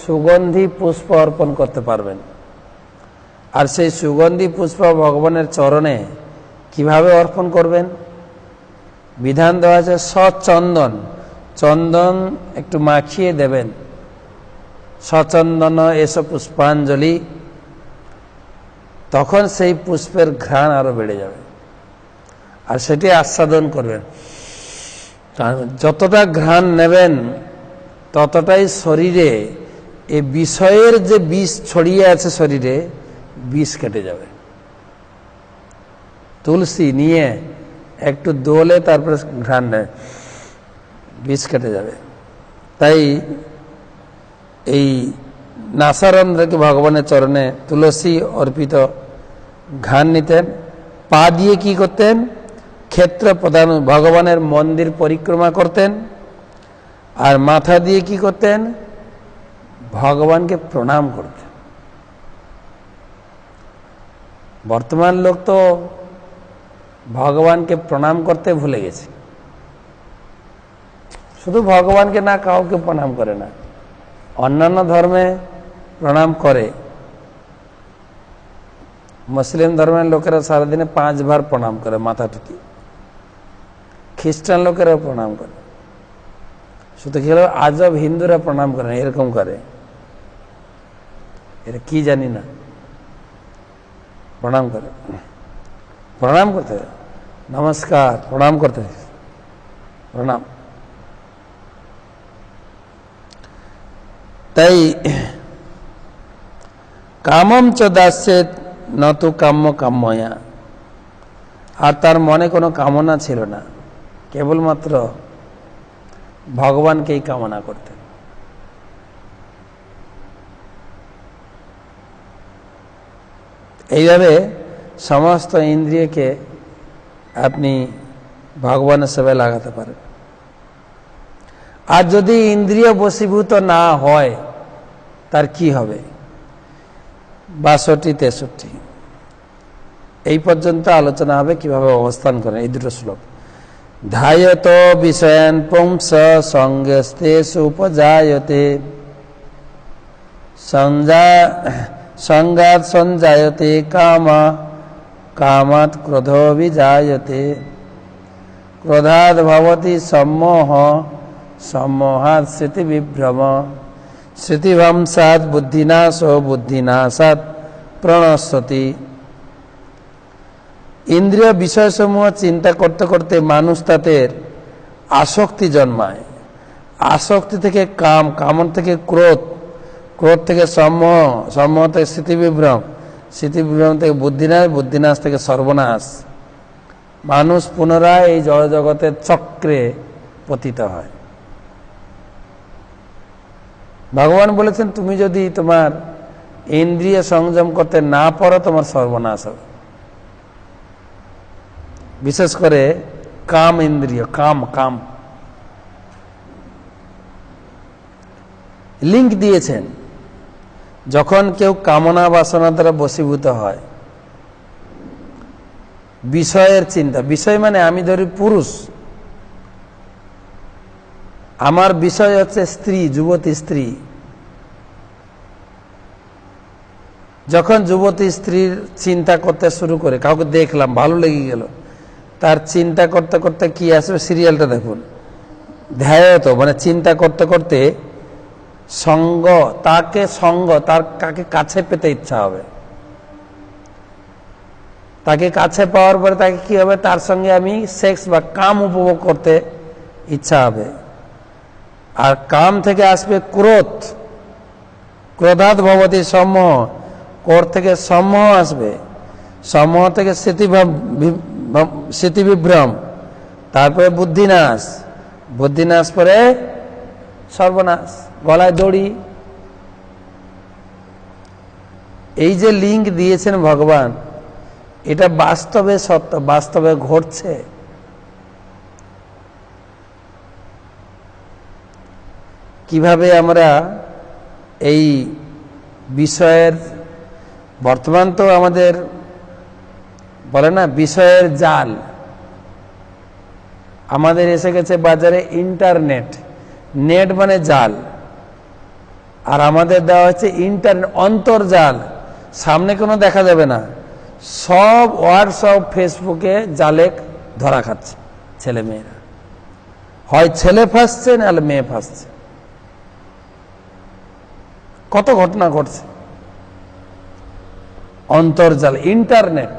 সুগন্ধি পুষ্প অর্পণ করতে পারবেন। আর সেই সুগন্ধি পুষ্প ভগবানের চরণে কিভাবে অর্পণ করবেন? বিধান দেওয়া আছে সচন্দন, চন্দন একটু মাখিয়ে দেবেন। সচন্দন এসব পুষ্পাঞ্জলি, তখন সেই পুষ্পের ঘ্রাণ আরো বেড়ে যাবে, আর সেটি আস্বাদন করবেন। যতটা ঘ্রাণ নেবেন ততটাই শরীরে এই বিষয়ের যে বিষ ছড়িয়ে আছে শরীরে বিষ কেটে যাবে। তুলসী নিয়ে একটু দোলে তারপরে ঘ্রাণ নেয়, বিষ কেটে যাবে। তাই এই নাসারন্ধ্রকে ভগবানের চরণে তুলসী অর্পিত ঘ্রাণ নিতেন। পা দিয়ে কি করতেন? ক্ষেত্র প্রধান ভগবানের মন্দির পরিক্রমা করতেন। আর মাথা দিয়ে কি করতেন? ভগবানকে প্রণাম করতেন। বর্তমান লোক তো ভগবানকে প্রণাম করতে ভুলে গেছে। শুধু ভগবানকে না, কাউকে প্রণাম করে না। অন্যান্য ধর্মে প্রণাম করে। মুসলিম ধর্মের লোকেরা সারাদিনে 5 বার প্রণাম করে মাথা টুকি। খ্রিস্টান লোকেরাও প্রণাম করে। শুধু কি হলো আজব হিন্দুরা প্রণাম করে না, এরকম করে। এটা কি জানি না, প্রণাম করে। প্রণাম করতে, নমস্কার, প্রণাম করতে, প্রণাম। তাই কামম চ দাস্যেত নতু কাম্য কাম্যয়া, আর তার মনে কোনো কামনা ছিল না, কেবলমাত্র ভগবানকেই কামনা করতেন। এইভাবে সমস্ত ইন্দ্রিয়কে আপনি ভগবানের সেবায় লাগাতে পারেন। আর যদি ইন্দ্রিয় বশীভূত না হয় তার কি হবে? 62-63 এই পর্যন্ত আলোচনা হবে কিভাবে অবস্থান করেন এই দুটো শ্লোক। ধায়ত বিষয়ান পুংস সঙ্গস্তেষু উপজায়তে সঙ্গাৎ সঞ্জায়তে কামা কামাৎ ক্রোধ বিজায়তে ক্রোধাৎ ভবতি সম্মোহ সম্মোহাৎ স্মৃতি বিভ্রম স্মৃতিভ্রংসাৎ বুদ্ধিনাশো বুদ্ধিনাশাৎ প্রণশ্যতি। ইন্দ্রিয় বিষয়সমূহ চিন্তা করতে করতে মানুষ তাদের আসক্তি জন্মায়। আসক্তি থেকে কাম, কামন থেকে ক্রোধ, ক্রোধ থেকে সম্মোহ, সম্মোহ থেকে স্মৃতিবিভ্রম, স্মৃতিবিভ্রম থেকে বুদ্ধিনাশ, বুদ্ধিনাশ থেকে সর্বনাশ। মানুষ পুনরায় এই জড়জগতের চক্রে পতিত হয়। ভগবান বলেছেন তুমি যদি তোমার ইন্দ্রিয় সংযম করতে না পারো তোমার সর্বনাশ হবে। বিশেষ করে কাম ইন্দ্রিয়, কাম কাম লিঙ্ক দিয়েছেন। যখন কেউ কামনা বাসনা দ্বারা বশীভূত হয়, বিষয়ের চিন্তা, বিষয় মানে আমি ধরি পুরুষ, আমার বিষয় হচ্ছে স্ত্রী, যুবতী স্ত্রী। যখন যুবতী স্ত্রীর চিন্তা করতে শুরু করে, কাউকে দেখলাম ভালো লেগে গেল, তার চিন্তা করতে করতে কি আসবে, সিরিয়ালটা দেখুন, ধ্যায়ত মানে চিন্তা করতে করতে সঙ্গ, তাকে সঙ্গ, তার কাকে কাছে পেতে ইচ্ছা হবে। তাকে কাছে পাওয়ার পরে তাকে কি হবে, তার সঙ্গে আমি সেক্স বা কাম উপভোগ করতে ইচ্ছা হবে। আর কাম থেকে আসবে ক্রোধ, ক্রোধাৎ ভবতি সম্মোহ, ক্রোধ থেকে সম্মোহ আসবে, সম্মোহ থেকে স্মৃতিবিভ্রম, তারপরে বুদ্ধিনাশ, বুদ্ধিনাশ পরে সর্বনাশ, গলায় দড়ি। এই যে লিঙ্ক দিয়েছেন ভগবান, এটা বাস্তবে সত্য, বাস্তবে ঘটছে। কিভাবে আমরা এই বিষয়ের, বর্তমান তো আমাদের বলে না বিষয়ের জাল, আমাদের এসে গেছে বাজারে ইন্টারনেট, নেট মানে জাল, আর আমাদের দেওয়া হচ্ছে ইন্টারনেট, অন্তর্জাল, সামনে কোনো দেখা যাবে না, সব হোয়াটসঅ্যাপ ফেসবুকে জালে ধরা খাচ্ছে ছেলে মেয়েরা। হয় ছেলে ফাঁসছে নাহলে মেয়ে ফাঁসছে। কত ঘটনা ঘটছে, অন্তর্জাল, ইন্টারনেট।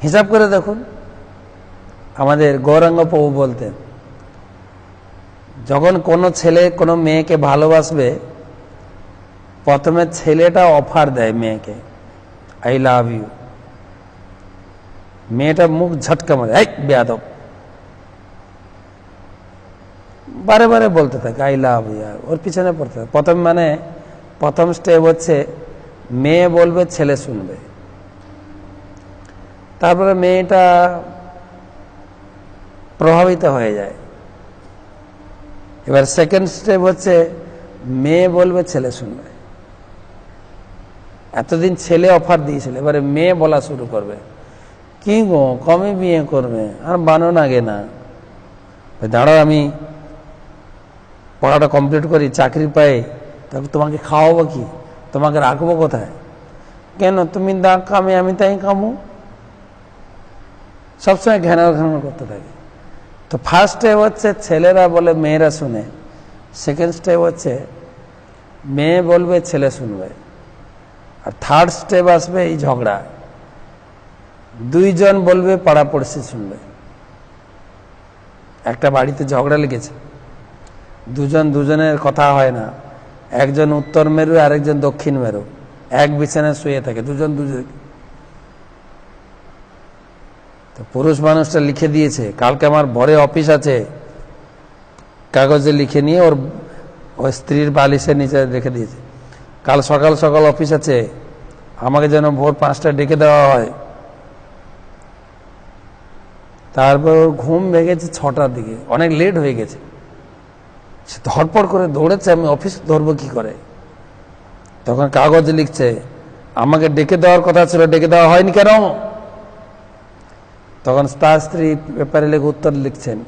হিসাব করে দেখুন, আমাদের গৌরাঙ্গ প্রভু বলতেন, যখন কোনো ছেলে কোনো মেয়েকে ভালোবাসবে, প্রথমে ছেলেটা অফার দেয় মেয়েকে, আই লাভ ইউ। মেয়েটা মুখ ঝটকা মারে, এই বেয়াদব, বারে বারে বলতে থাকে আই লাভ ইউ, ওর পিছনে পড়তে থাকে। প্রথম স্টেপ হচ্ছে মেয়ে বলবে, ছেলে শুনবে, তারপরে মেয়েটা প্রভাবিত হয়ে যায়। এবার সেকেন্ড স্টেপ হচ্ছে মেয়ে বলবে, ছেলে শুনবে। এতদিন ছেলে অফার দিয়েছিল, এবারে মেয়ে বলা শুরু করবে, কি গো কমে বিয়ে করবে, আর বানো নাগে না, দাঁড়াও আমি পড়াটা কমপ্লিট করি, চাকরি পাই, তখন তোমাকে খাওয়াবো কি, তোমাকে রাখবো কোথায়, কেন তুমি দাগ কামে আমি তাই কামু, সবসময় ঘ্যানার ঘ্যানার করতে থাকে। তো ফার্স্ট স্টেপ হচ্ছে ছেলেরা বলে মেয়েরা শুনে, সেকেন্ড স্টেপ হচ্ছে মেয়ে বলবে, ছেলে শুনবে, আর থার্ড স্টেপ আসবে এই ঝগড়া, দুইজন বলবে, পাড়াপড়শি শুনবে। একটা বাড়িতে ঝগড়া লেগেছে, দুজনের কথা হয় না, একজন উত্তর মেরু আরেকজন দক্ষিণ মেরু, এক বিছানায় শুয়ে থাকে, দুজন। তো পুরুষ মানুষটা লিখে দিয়েছে, কালকে আমার ভোরে অফিস আছে, কাগজে লিখে নিয়ে ওর স্ত্রীর বালিশের নিচে রেখে দিয়েছে, কাল সকাল সকাল অফিস আছে, আমাকে যেন ভোর 5টায় ডেকে দেওয়া হয়। তারপর ঘুম ভেঙেছে 6টার দিকে, অনেক লেট হয়ে গেছে, সে ধরপড় করে দৌড়েছে, আমি অফিস ধরবো কি করে। তখন কাগজে লিখছে, আমাকে ডেকে দেওয়ার কথা ছিল, ডেকে দেওয়া হয়নি কেন। তখন তার স্ত্রী পেপারে লিখে উত্তর লিখছেন,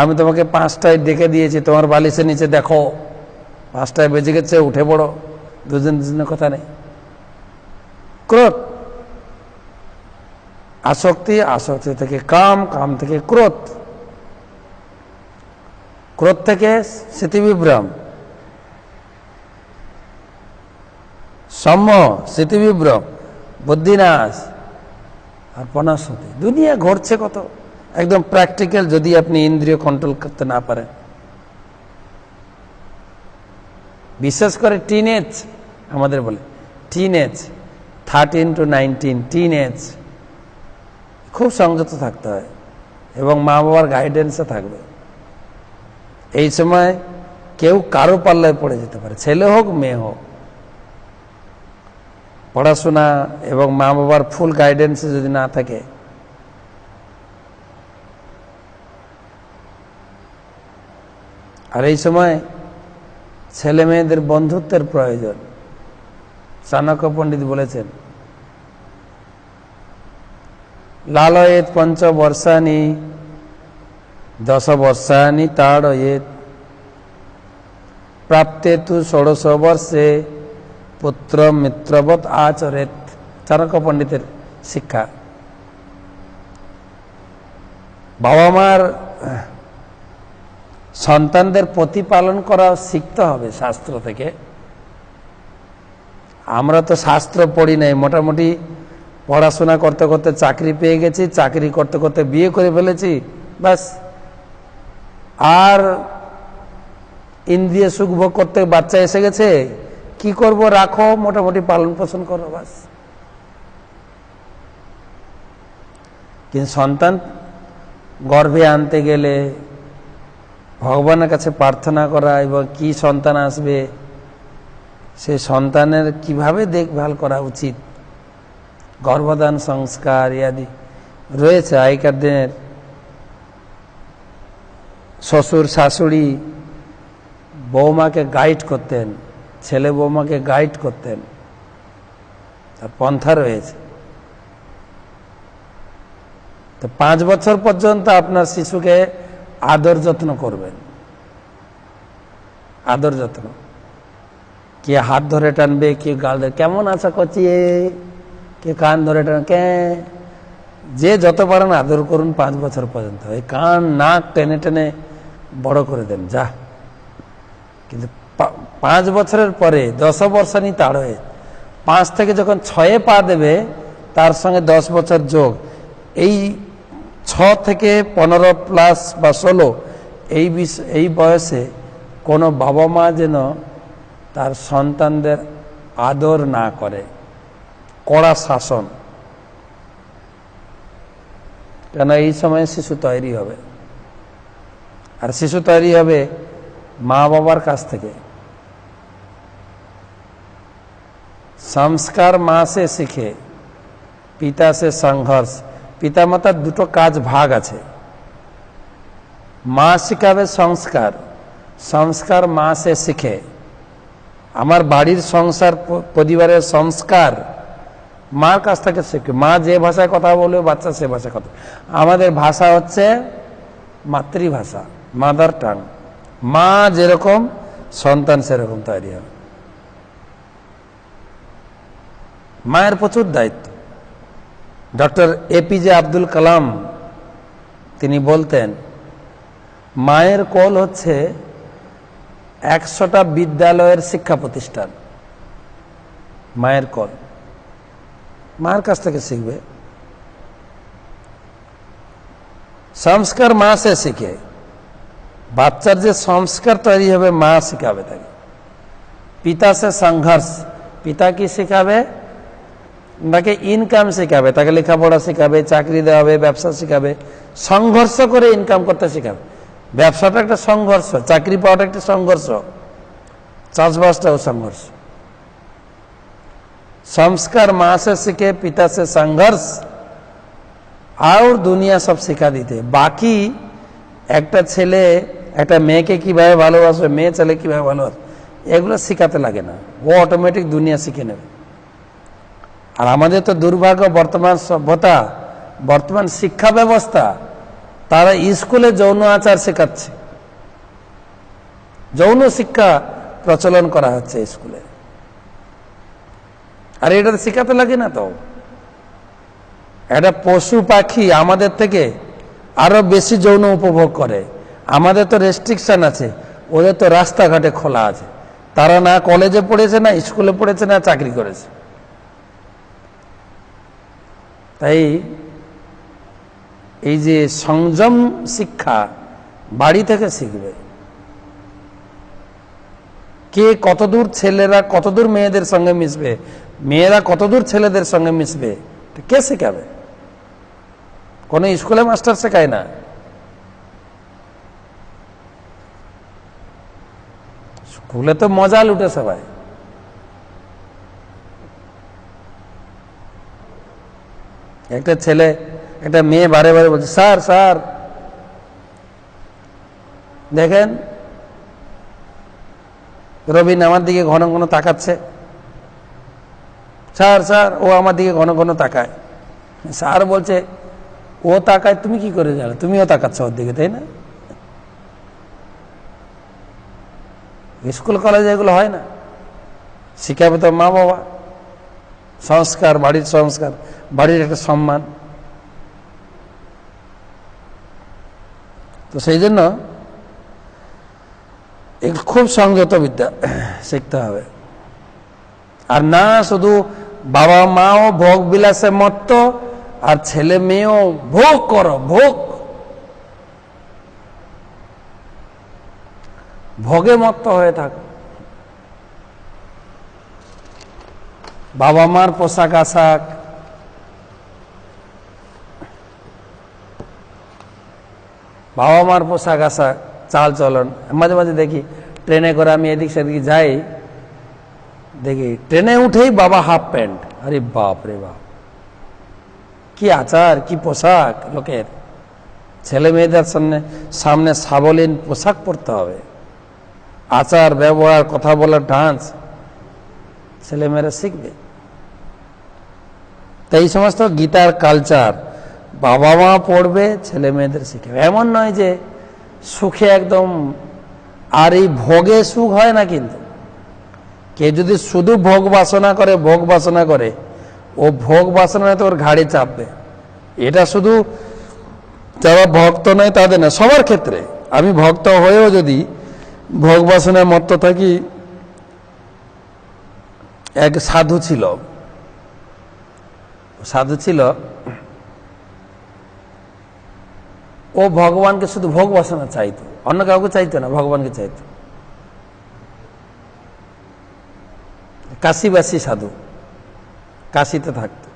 আমি তোমাকে 5টায় ডেকে দিয়েছি, তোমার বালিশের নিচে দেখো, 5টায় বেজে গেছে, উঠে পড়ো। দুজনের কথা নেই। ক্রোধ, আসক্তি, আসক্তি থেকে কাম, কাম থেকে ক্রোধ, ক্রোধ থেকে স্মৃতিবিভ্রম, সম্মোহ, স্মৃতিবিভ্রম, বুদ্ধিনাশ, আর পনাশতি। দুনিয়া ঘটছে কত, একদম প্র্যাকটিক্যাল, যদি আপনি ইন্দ্রিয় কন্ট্রোল করতে না পারেন। বিশেষ করে টিনেজ, আমাদের বলে টিনেজ, 13 to 19, টিনেজ, খুব সংযত থাকতে হয় এবং মা বাবার গাইডেন্সে থাকবে। এই সময় কেউ কারো পাল্লায় পড়ে যেতে পারে, ছেলে হোক মেয়ে হোক। পড়াশোনা এবং মা বাবার ফুল গাইডেন্সে যদি না থাকে, আর এই সময় ছেলে মেয়েদের বন্ধুত্বের প্রয়োজন। চাণক্য পণ্ডিত বলেছেন, লালয়েত পঞ্চবর্ষানি 10 বর্ষানি তাড়য়েত প্রাপ্তে তু 16 বর্ষে পুত্র মিত্রবৎ আচরেত। চাণক্য পণ্ডিতের শিক্ষা। বাবা মার সন্তানদের প্রতিপালন করা শিখতে হবে শাস্ত্র থেকে। আমরা তো শাস্ত্র পড়ি নাই, মোটামুটি পড়াশোনা করতে করতে চাকরি পেয়ে গেছি, চাকরি করতে করতে বিয়ে করে ফেলেছি, ব্যাস। আর ইন্দ্রিয় সুখ ভোগ করতে বাচ্চা এসে গেছে, কি করব, রাখো, মোটামুটি পালন পোষণ করো, ব্যাস। কিন্তু সন্তান গর্ভে আনতে গেলে ভগবানের কাছে প্রার্থনা করা এবং কি সন্তান আসবে, সে সন্তানের কিভাবে দেখভাল করা উচিত, গর্ভধান সংস্কার ইত্যাদি রয়েছে। আগেকার দিনের শ্বশুর শাশুড়ি বৌমাকে গাইড করতেন, ছেলে বৌমাকে গাইড করতেন, তার পন্থা রয়েছে। তো 5 বছর পর্যন্ত আপনার শিশুকে আদর যত্ন করবেন, আদর যত্ন। কে হাত ধরে টানবে, কে গাল ধরে, কেমন আশা করছি, কে কান ধরে টান, কে যে যত পারেন আদর করুন 5 বছর পর্যন্ত। এই কান নাক টেনে টেনে বড় করে দেন, যা। কিন্তু 5 বছরের পরে 10 বর্ষানি তাড় হয়ে 5 থেকে যখন 6-এ পা দেবে, তার সঙ্গে 10 বছর যোগ, এই 6 থেকে 15 প্লাস বা 16, এই বয়সে কোনো বাবা মা যেন তার সন্তানদের আদর না করে, কড়া শাসন। কেন এই সময় শিশু তৈরি হবে, আর শিশু তৈরি হবে মা বাবার কাছ থেকে। সংস্কার মা সে শিখে, পিতা সে সংঘর্ষ। পিতা মাতার দুটো কাজ ভাগ আছে। মা শিখাবে সংস্কার, সংস্কার মা সে শিখে। আমার বাড়ির সংসার পরিবারের সংস্কার মার কাছ থেকে শিখবে। মা যে ভাষায় কথা বলবে বাচ্চা সে ভাষায় কথা। আমাদের ভাষা হচ্ছে মাতৃভাষা, মাদার টাং। মা যেরকম সন্তান সেরকম তৈরি হবে। মায়ের প্রচুর দায়িত্ব। ডক্টর APJ আব্দুল কালাম তিনি বলতেন, মায়ের কোল হচ্ছে 100টা বিদ্যালয়ের শিক্ষা প্রতিষ্ঠান। মায়ের কোল, মায়ের কাছ থেকে শিখবে। সংস্কার মা সে শিখে। বাচ্চার যে সংস্কার তৈরি হবে মা শিখাবে তাকে। পিতা সে সংঘর্ষ। পিতা কি শিখাবে? তাকে ইনকাম শেখাবে, তাকে লেখাপড়া শেখাবে, চাকরি দেওয়া হবে, ব্যবসা শেখাবে। সংঘর্ষ করে ইনকাম করতে শেখাবে। ব্যবসাটা একটা সংঘর্ষ, চাকরি পাওয়াটা একটা সংঘর্ষ, চাষবাসটাও সংঘর্ষ। संस्कार माँ से सीखे, पिता से संघर्ष और दुनिया सब শিক্ষা দিতে। বাকি একটা ছেলে একটা মেয়েকে কিভাবে ভালোবাসবে, মেয়ে ছেলে কিভাবে ভালোবাসবে, এগুলো শেখাতে লাগে না, ও অটোমেটিক দুনিয়া শিখে নেবে। আর আমাদের তো দুর্ভাগ্য, বর্তমান সভ্যতা, বর্তমান শিক্ষা ব্যবস্থা, তারা স্কুলে যৌন আচার শেখাচ্ছে, যৌন শিক্ষা প্রচলন করা হচ্ছে স্কুলে। আর এটা শেখাতে লাগে না তো। এটা পশু পাখি আমাদের থেকে আরো বেশি যৌন উপভোগ করে। আমাদের তো রেস্ট্রিকশন আছে, ওদের তো রাস্তাঘাটে খোলা আছে। তারা না কলেজে পড়েছে, না স্কুলে পড়েছে, না চাকরি করেছে। তাই এই যে সংযম শিক্ষা বাড়ি থেকে শিখবে। কে কতদূর, ছেলেরা কতদূর মেয়েদের সঙ্গে মিশবে, মেয়েরা কতদূর ছেলেদের সঙ্গে মিশবে, কে শেখাবে? কোন স্কুলে মাস্টার শেখায় না। স্কুলে তো মজা লুটে সবাই। একটা ছেলে একটা মেয়ে বারে বারে বলছে, স্যার স্যার দেখেন রবিন আমার দিকে ঘন ঘন তাকাচ্ছে, স্যার স্যার ও আমার দিকে ঘন ঘন তাকায়। স্যার বলছে, ও তাকায় তুমি কি করে জানো, তুমিও তাকাচ্ছ ওর দিকে, তাই না? স্কুল কলেজে এগুলো হয় না, শিখাবে তো মা বাবা, সংস্কার, বাড়ির সংস্কার, বাড়ির একটা সম্মান। তো সেই জন্য খুব সংযত বিদ্যা শিখতে হবে। আর না শুধু বাবা মাও ভোগ বিলাসে মত্ত, আর ছেলে মেয়েও ভোগ করো, ভোগ, ভোগে মত্ত হয়ে থাকো। বাবা মার পোশাক আশাক, বাবা মার পোশাক আশাক, চাল চলন। মাঝে মাঝে দেখি ট্রেনে করে আমি এদিক সেদিক যাই, দেখি ট্রেনে উঠেই বাবা হাফ প্যান্ট। আরে বাপ রে বাপ, কি আচার, কি পোশাক লোকের! ছেলে মেয়েদের সামনে সাবলীন পোশাক পরতে হবে, আচার ব্যবহার, কথা বলার ঢাঁচ ছেলে মেয়েরা শিখবে। তাই এই সমস্ত গীতার কালচার বাবা মা পড়বে, ছেলে মেয়েদের শিখবে। এমন নয় যে সুখে একদম, আর এই ভোগে সুখ হয় না। কিন্তু কে যদি শুধু ভোগ বাসনা করে, ভোগ বাসনা করে, ও ভোগ বাসনায় তো ওর ঘাড়ে চাপবে। এটা শুধু যারা ভক্ত নয় তাদের না, সবার ক্ষেত্রে। আমি ভক্ত হয়েও যদি ভোগ বাসনায় মত্ত থাকি, এক সাধু ছিল, ও ভগবানকে শুধু ভোগ বাসনা চাইতো, অন্য কাউকে চাইতো না, ভগবানকে চাইতো। কাশীবাসী সাধু, কাশীতে থাকতো।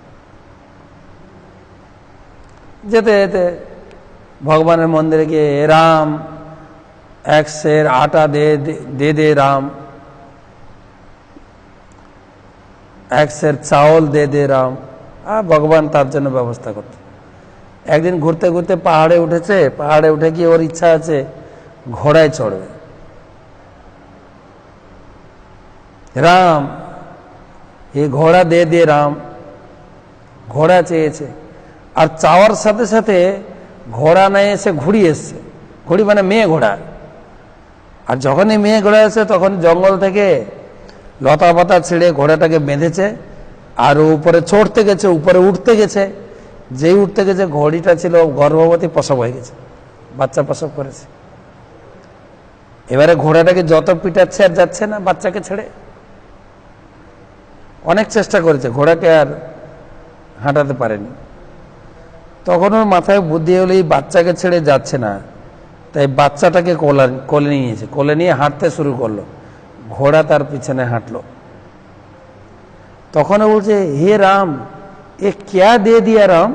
যেতে যেতে ভগবানের মন্দিরে গিয়ে, রাম এক সের আটা দে দে রাম, এক সের চাউল দে রাম। আর ভগবান তার জন্য ব্যবস্থা করত। একদিন ঘুরতে ঘুরতে পাহাড়ে উঠেছে, পাহাড়ে উঠে গিয়ে ওর ইচ্ছা আছে ঘোড়ায় চড়বে। রাম এ ঘোড়া দে রাম, ঘোড়া চেয়েছে। আর চাওয়ার সাথে সাথে ঘোড়া নাই এসে ঘুড়ি এসছে, ঘুড়ি মানে মেয়ে ঘোড়া। আর যখনই মেয়ে ঘোড়া এসে, তখন জঙ্গল থেকে লতা পাতা ছেড়ে ঘোড়াটাকে বেঁধেছে, আর উপরে চড়তে গেছে, উপরে উঠতে গেছে। যেই উঠতে গেছে, ঘড়িটা ছিল গর্ভবতী, প্রসব হয়ে গেছে, বাচ্চা প্রসব করেছে। এবারে ঘোড়াটাকে যত পিটাচ্ছে আর যাচ্ছে না বাচ্চাকে ছেড়ে। অনেক চেষ্টা করেছে, ঘোড়াকে আর হাঁটাতে পারেনি। তখন ওর মাথায় বুদ্ধি হলো, এই বাচ্চাকে ছেড়ে যাচ্ছে না, তাই বাচ্চাটাকে কোলে নিয়েছে, কোলে নিয়ে হাঁটতে শুরু করলো। ঘোড়া তার পিছনে হাঁটলো। তখন বলছে, হে রাম ये क्या दे दिया राम,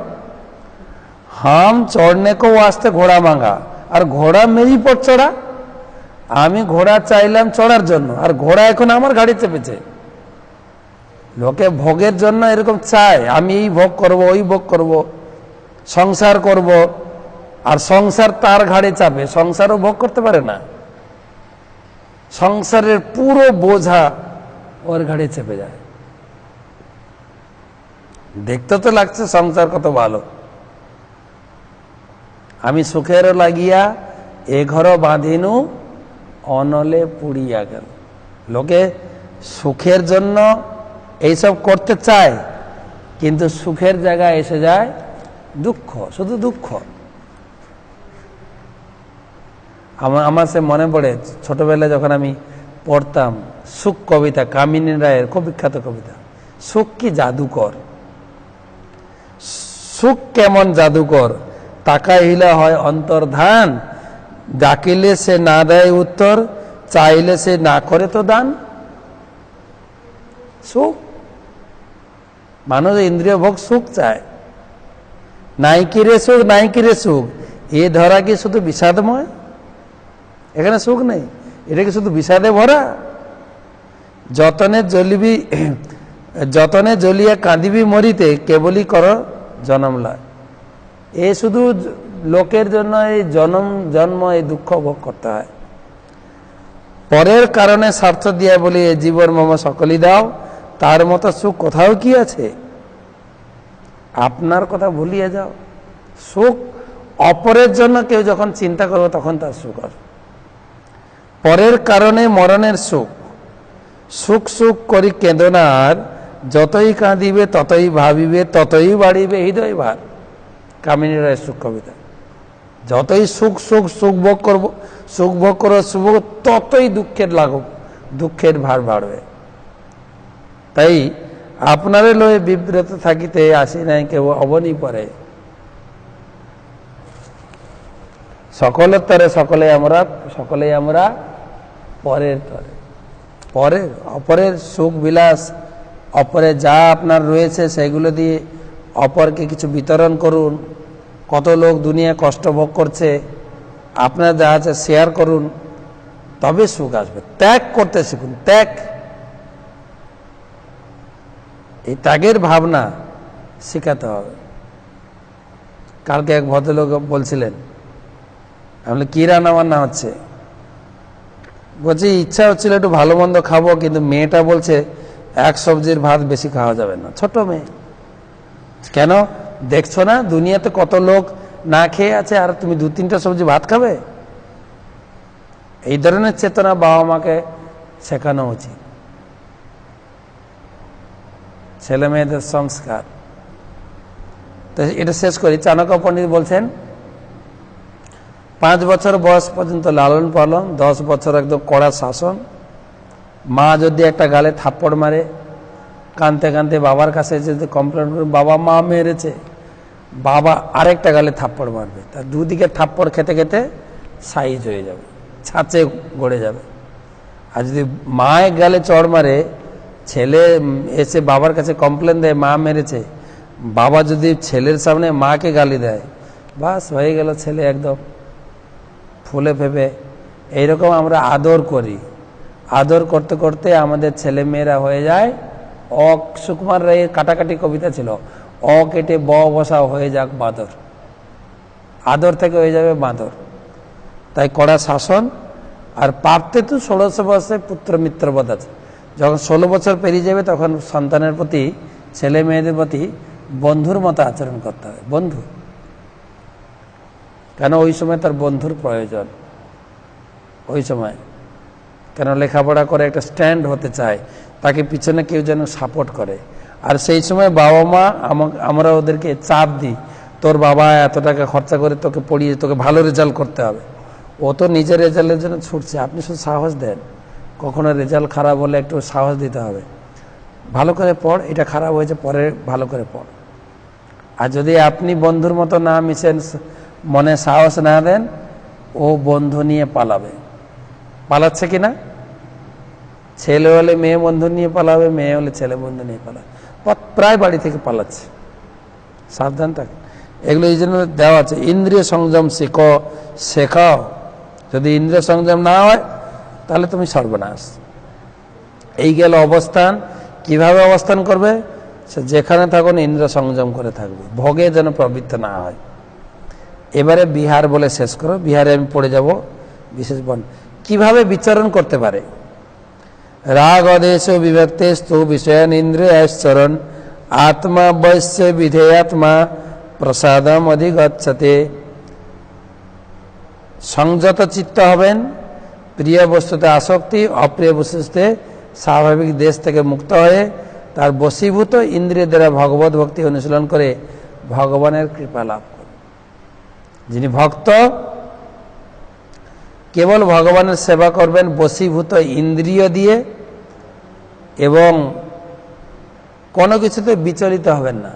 हम चढ़ने को वास्ते घोड़ा मांगा और घोड़ा मेरी पर चढ़ा। আমি ঘোড়া চাইলাম চড়ার জন্য, আর ঘোড়া এখন আমার গাড়ি চেপেছে। লোকে ভোগের জন্য এরকম চায়, আমি এই ভোগ করব, ওই ভোগ করব, সংসার করব, আর সংসার তার ঘাড়ে চাপে। সংসারও ভোগ করতে পারে না, সংসারের পুরো বোঝা ওর ঘাড়ে চেপে যায়। দেখতে তো লাগছে সংসার কত ভালো, আমি সুখের লাগিয়া এ ঘর বাঁধিনু অনলে পুড়িয়া গেল। লোকে সুখের জন্য এইসব করতে চায়, কিন্তু সুখের জায়গায় এসে যায় দুঃখ, শুধু দুঃখ। আমার সে মনে পড়ে, ছোটবেলায় যখন আমি পড়তাম সুখ কবিতা, কামিনী রায়ের খুব বিখ্যাত কবিতা, সুখ কি জাদুকর, সুখ কেমন জাদুকর, তাকাইলে হয় অন্তর্ধান, ডাকিলে সে না দেয় উত্তর, চাইলে সে না করে তো দান। সুখ, মানুষ ইন্দ্রিয় ভোগ সুখ চায়। নাই কিরে সুখ, নাই কিরে সুখ, এ ধরা কি শুধু বিষাদময়? এখানে সুখ নেই, এটা কি শুধু বিষাদে ভরা? যতনে জ্বলিয়া কাঁদিবি মরিতে, কেবলই কর জনম লয়। এ শুধু লোকের জন্য এই জন্ম এই দুঃখ ভোগ করতে হয়। পরের কারণে স্বার্থ দিয়া বলি এ জীবন মম সকলই দাও, তার মতো সুখ কোথাও কি আছে? আপনার কথা ভুলিয়ে যাও। সুখ অপরের জন্য কেউ যখন চিন্তা করবে তখন তার সুখ হবে। পরের কারণে মরণের সুখ, সুখ সুখ করি কেঁদনার, যতই কাঁদিবে ততই ভাবিবে, ততই বাড়িবে হৃদয় ভার। কামিনী রায়ের সুখ কবিতা। যতই সুখ সুখ সুখ ভোগ করবো, সুখ ভোগ করো সুখ, ততই দুঃখের লাগুক, দুঃখের ভার বাড়বে। তাই আপনারে লয়ে বিব্রত থাকিতে আসি নাই কেউ অবনী পরে। সকলের তরে সকলেই আমরা পরের তরে। অপরের সুখ বিলাস, অপরের যা আপনার রয়েছে সেগুলো দিয়ে অপরকে কিছু বিতরণ করুন। কত লোক দুনিয়া কষ্ট ভোগ করছে, আপনার যা আছে শেয়ার করুন, তবে সুখ আসবে। ত্যাগ করতে শিখুন। ত্যাগ, এই ত্যাগের ভাবনা শিখাতে হবে। কালকে এক ভদ্রলোক বলছিলেন, আমি কি রান্না বান্না হচ্ছে? বলছি ইচ্ছা হচ্ছিল একটু ভালো মন্দ খাবো, কিন্তু মেয়েটা বলছে এক সবজির ভাত বেশি খাওয়া যাবে না। ছোট মেয়ে। কেন? দেখছো না দুনিয়াতে কত লোক না খেয়ে আছে, আর তুমি 2-3টা সবজি ভাত খাবে? এই ধরনের চেতনা বাবা মাকে শেখানো উচিত। ছেলে মেয়েদের সংস্কার। তো এটা শেষ করি। চাণক্য পণ্ডিত বলছেন 5 বছর বয়স পর্যন্ত লালন পালন, 10 বছর একদম কড়া শাসন। মা যদি একটা গালে থাপ্পড় মারে, কাঁদতে কাঁদতে বাবার কাছে যদি কমপ্লেন করে বাবা মা মেরেছে, বাবা আরেকটা গালে থাপ্পড় মারবে। তার দুদিকে থাপ্পড় খেতে খেতে সাইজ হয়ে যাবে, ছাঁচে গড়ে যাবে। আর যদি মায়ের গালে চড় মারে, ছেলে এসে বাবার কাছে কমপ্লেন দেয় মা মেরেছে, বাবা যদি ছেলের সামনে মাকে গালি দেয়, বাস হয়ে গেল ছেলে একদম ফুলে ফেপে। এইরকম আমরা আদর করি। আদর করতে করতে আমাদের ছেলে মেয়েরা হয়ে যায় সুকুমার রায়ের কাটাকাটি কবিতা ছিল, অ কেটে ব বসা হয়ে যাক বাদর। আদর থেকে হয়ে যাবে বাঁদর। তাই কড়া শাসন। আর পারতে তো 16 বছরে পুত্র মিত্রবধ আছে। যখন 16 বছর পেরিয়ে যাবে তখন সন্তানের প্রতি, ছেলে মেয়েদের প্রতি বন্ধুর মতো আচরণ করতে হবে। বন্ধু, কেন ওই সময় তার বন্ধুর প্রয়োজন। ওই সময় কেন লেখাপড়া করে একটা স্ট্যান্ড হতে চায়, তাকে পিছনে কেউ যেন সাপোর্ট করে। আর সেই সময় বাবা মা আমরা ওদেরকে চাপ দিই, তোর বাবা এত টাকা খরচা করে তোকে পড়িয়ে তোকে ভালো রেজাল্ট করতে হবে। ও তো নিজের রেজাল্টের জন্য ছুটছে, আপনি শুধু সাহস দেন। কখনো রেজাল্ট খারাপ হলে একটু সাহস দিতে হবে, ভালো করে পড়, এটা খারাপ হয়েছে পরে ভালো করে পড়। আর যদি আপনি বন্ধুর মতো না মিশেন, মনে সাহস না দেন, ও বন্ধু নিয়ে পালাবে। পালাচ্ছে কিনা? ছেলে হলে মেয়ে বন্ধু নিয়ে পালাবে, মেয়ে হলে ছেলে বন্ধু নিয়ে পালাবে। প্রায় বাড়ি থেকে পালাচ্ছে। সাবধান থাকেন। এগুলো এই জন্য দেওয়া আছে, ইন্দ্রিয় সংযম শেখাও। যদি ইন্দ্রিয় সংযম না হয় তাহলে তুমি সর্বনাশ। এই গেল অবস্থান। কিভাবে অবস্থান করবে? সে যেখানে থাকুন ইন্দ্রিয় সংযম করে থাকবে, ভোগে যেন প্রবৃত্ত না হয়। এবারে বিহার বলে শেষ করো। বিহারে আমি পড়ে যাব বিশেষ বন। কিভাবে বিচরণ করতে পারে? রাগ অদেশ বিভক্তে স্তু বিষয়ান ইন্দ্রিয়াশ্চরণ, আত্মা বৈশ্য বিধেয়াত্মা প্রসাদম অধিগচ্ছতে। সংযত চিত্ত হবেন, প্রিয় বস্তুতে আসক্তি, অপ্রিয় বস্তুতে স্বাভাবিক দেশ থেকে মুক্ত হয়ে তার বশীভূত ইন্দ্রিয় দ্বারা ভগবত ভক্তি অনুশীলন করে ভগবানের কৃপা লাভ করে। যিনি ভক্ত কেবল ভগবানের সেবা করবেন বশীভূত ইন্দ্রিয় দিয়ে, এবং কোনো কিছুতে বিচলিত হবেন না।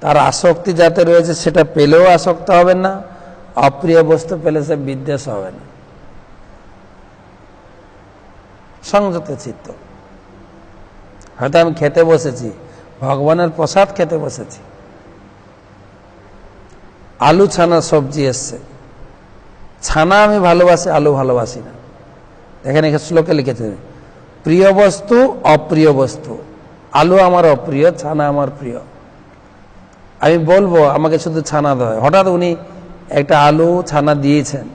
তার আসক্তি যাতে রয়েছে সেটা পেলেও আসক্ত হবেন না, অপ্রিয় বস্তু পেলে সে বিদ্বেষ হবে না। সংযত চিত্ত। হয়তো আমি খেতে বসেছি, ভগবানের প্রসাদ খেতে বসেছি, আলু ছানা সবজি এসছে, ছানা আমি ভালোবাসি, আলু ভালোবাসি না, এখানে শ্লোকে লিখেছে প্রিয় বস্তু অপ্রিয় বস্তু, আলু আমার অপ্রিয়, ছানা আমার প্রিয়। আমি বলবো আমাকে শুধু ছানা দেয়, হঠাৎ উনি একটা আলু ছানা দিয়েছেন,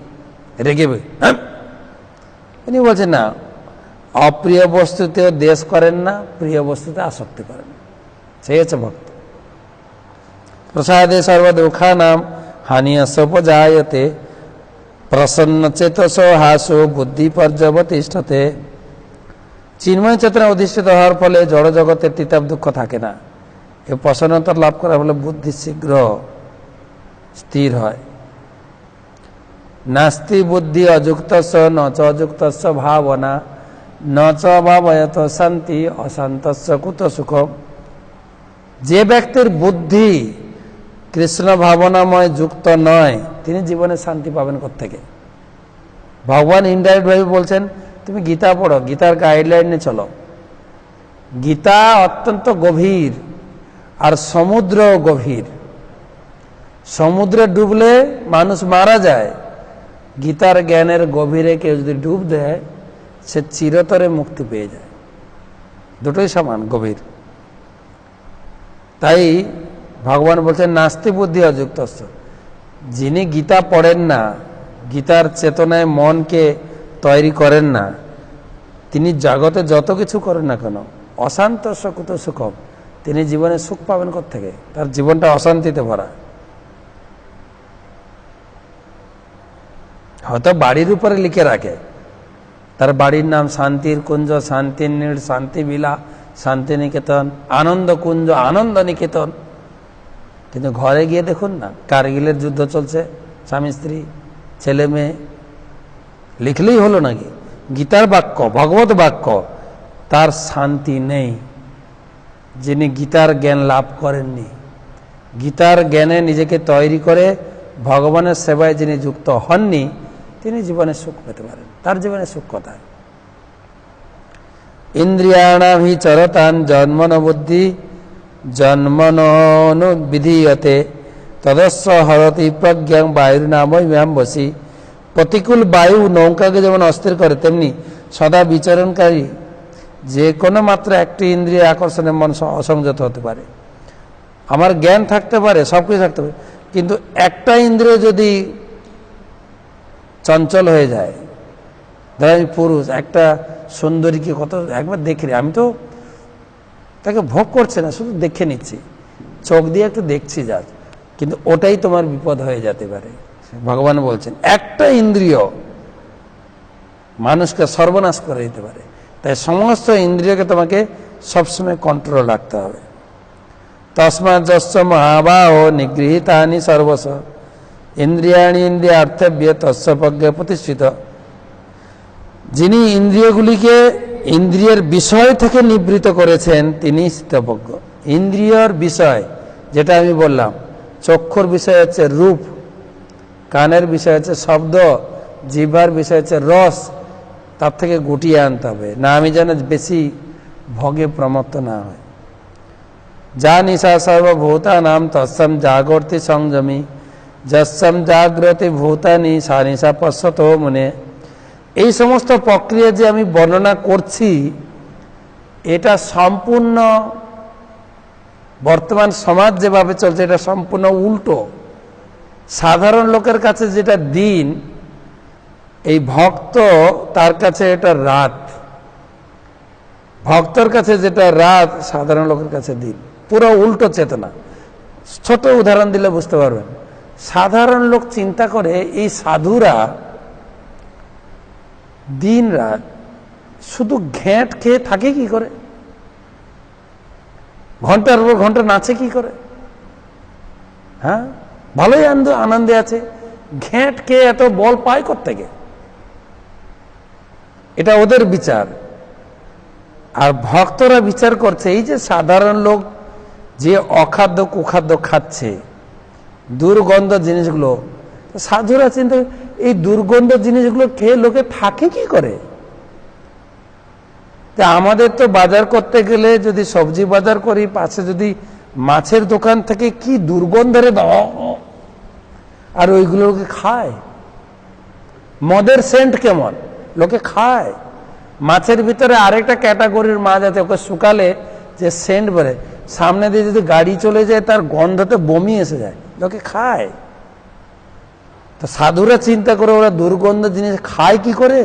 রেগে উনি বলছেন না, অপ্রিয় বস্তুতেও দেশ করেন না, প্রিয় বস্তুতে আসক্তি করেন, সেই হচ্ছে ভক্ত। প্রসাদে সর্বদুঃখা নাম হানিয়সোপজায়তে প্রসন্ন চেতস হাসো বুদ্ধি পর্যবতিষ্ঠতে। চিন্ময় চেতনা অধিষ্ঠিত হওয়ার ফলে জড় জগতের তিতাব দুঃখ থাকে না। এ প্রসন্নতা লাভ করার ফলে বুদ্ধি শীঘ্র স্থির হয়। নাস্তি বুদ্ধি অযুক্তস্য ন চ অযুক্তস্য ভাবনা ন চ ভাবয়ত শান্তি অশান্তস্য কুত সুখ। যে ব্যক্তির বুদ্ধি কৃষ্ণ ভাবনাময় যুক্ত নয়, তিনি জীবনে শান্তি পাবেন কোত্থেকে? ভগবান ইনডাইরেক্ট ভাবে বলছেন তুমি গীতা পড়ো, গীতার গাইডলাইনে চলো। গীতা অত্যন্ত গভীর, আর সমুদ্র গভীর। সমুদ্রে ডুবলে মানুষ মারা যায়, গীতার জ্ঞানের গভীরে কেউ যদি ডুব দেয় সে চিরতরে মুক্তি পেয়ে যায়। দুটোই সমান গভীর। তাই ভগবান বলছেন নাস্তি বুদ্ধি অযুক্তস্য। যিনি গীতা পড়েন না, গীতার চেতনায় মনকে তৈরি করেন না, তিনি জগতে যত কিছু করেন না কেন, অশান্তস্য কুত সুখম, তিনি জীবনে সুখ পাবেন কোত্থেকে? তার জীবনটা অশান্তিতে ভরা। হয়তো বাড়ির উপরে লিখে রাখে, তার বাড়ির নাম শান্তির কুঞ্জ, শান্তির নীড়, শান্তি বিলা, শান্তি নিকেতন, আনন্দ কুঞ্জ, আনন্দ নিকেতন। কিন্তু ঘরে গিয়ে দেখুন না, কারগিলের যুদ্ধ চলছে, স্বামী স্ত্রী ছেলে মেয়ে, লিখলেই হলো নাকি? গীতার বাক্য, ভগবত বাক্য, তার শান্তি নেই। যিনি গীতার জ্ঞান লাভ করেননি, গীতার জ্ঞানে নিজেকে তৈরি করে ভগবানের সেবায় যিনি যুক্ত হননি, তিনি জীবনে সুখ পেতে পারেন। তার জীবনে সুখ কোথায়? ইন্দ্রিয়াণাম হি চরতান জন্মন বুদ্ধি জন্মনোবিধীয়তে তদস্য হরতি প্রজ্ঞাং বায়ুর নাম বসি। প্রতিকূল বায়ু নৌকাকে যেমন অস্থির করে, তেমনি সদা বিচরণকারী যে কোনো মাত্র একটি ইন্দ্রিয় আকর্ষণে মন অসংযত হতে পারে। আমার জ্ঞান থাকতে পারে, সবকিছু থাকতে পারে, কিন্তু একটা ইন্দ্রিয় যদি চঞ্চল হয়ে যায়, ধর আমি পুরুষ, একটা সুন্দরীকে কত একবার দেখে, আমি তো তাকে ভোগ করছে না, শুধু দেখে নিচ্ছি, চোখ দিয়ে একটু দেখছি যা, কিন্তু ওটাই তোমার বিপদ হয়ে যেতে পারে। ভগবান বলছেন একটা ইন্দ্রিয় মানুষকে সর্বনাশ করে দিতে পারে। তাই সমস্ত ইন্দ্রিয়কে তোমাকে সবসময় কন্ট্রোল রাখতে হবে। তস্মাৎ যস্য মহাবাহ নিগৃহীতানি সর্বশ ইন্দ্রিয়াণি ইন্দ্রিয়ার্থব্য তস্য প্রজ্ঞা প্রতিষ্ঠিত। যিনি ইন্দ্রিয়গুলিকে ইন্দ্রিয়ের বিষয় থেকে নিবৃত করেছেন তিনি স্থিতপ্রজ্ঞ। ইন্দ্রিয়র বিষয় যেটা আমি বললাম, চক্ষুর বিষয় হচ্ছে রূপ, কানের বিষয় হচ্ছে শব্দ, জিহ্বার বিষয় হচ্ছে রস, তার থেকে গুটিয়ে আনতে হবে না, আমি যেন বেশি ভোগে প্রমত্ত না হয়। যা নিশা সর্বভূতানাম তৎসম জাগর্তি সংযমী যৎসম জাগ্রতি ভূতানি সা নিশা পশ্যত মনে। এই সমস্ত প্রক্রিয়া যে আমি বর্ণনা করছি, এটা সম্পূর্ণ বর্তমান সমাজ যেভাবে চলছে এটা সম্পূর্ণ উল্টো। সাধারণ লোকের কাছে যেটা দিন, এই ভক্ত তার কাছে এটা রাত। ভক্তর কাছে যেটা রাত, সাধারণ লোকের কাছে দিন। পুরো উল্টো চেতনা। ছোট উদাহরণ দিলে বুঝতে পারবেন। সাধারণ লোক চিন্তা করে এই সাধুরা দিন রাত শুধু ঘ্যাঁট খেয়ে থাকে কি করে, ঘন্টার পর ঘন্টা নাচে কি করে? হ্যাঁ, ভালোই আনন্দে আছে, ঘ্যাঁট খেয়ে এত বল পায় কোত্থেকে? এটা ওদের বিচার। আর ভক্তরা বিচার করছে এই যে সাধারণ লোক যে অখাদ্য কুখাদ্য খাচ্ছে, দুর্গন্ধ জিনিসগুলো, সাধুরা চিন্তা এই দুর্গন্ধ জিনিসগুলো খেয়ে লোকে থাকে কি করে? আমাদের তো বাজার করতে গেলে যদি সবজি বাজার করি, পাশে যদি মাছের দোকান থেকে কি দুর্গন্ধরে দাও, আর ওইগুলোকে খায়। মদের সেন্ট কেমন, লোকে খায়। মাছের ভিতরে আরেকটা ক্যাটাগরির মাছ আছে, ওকে শুকালে যে সেন্ট বেরে, সামনে দিয়ে যদি গাড়ি চলে যায় তার গন্ধতে বমি এসে যায়, লোকে খায়। তো সাধুরা চিন্তা করে ওরা দুর্গন্ধ জিনিস খায় কি করে,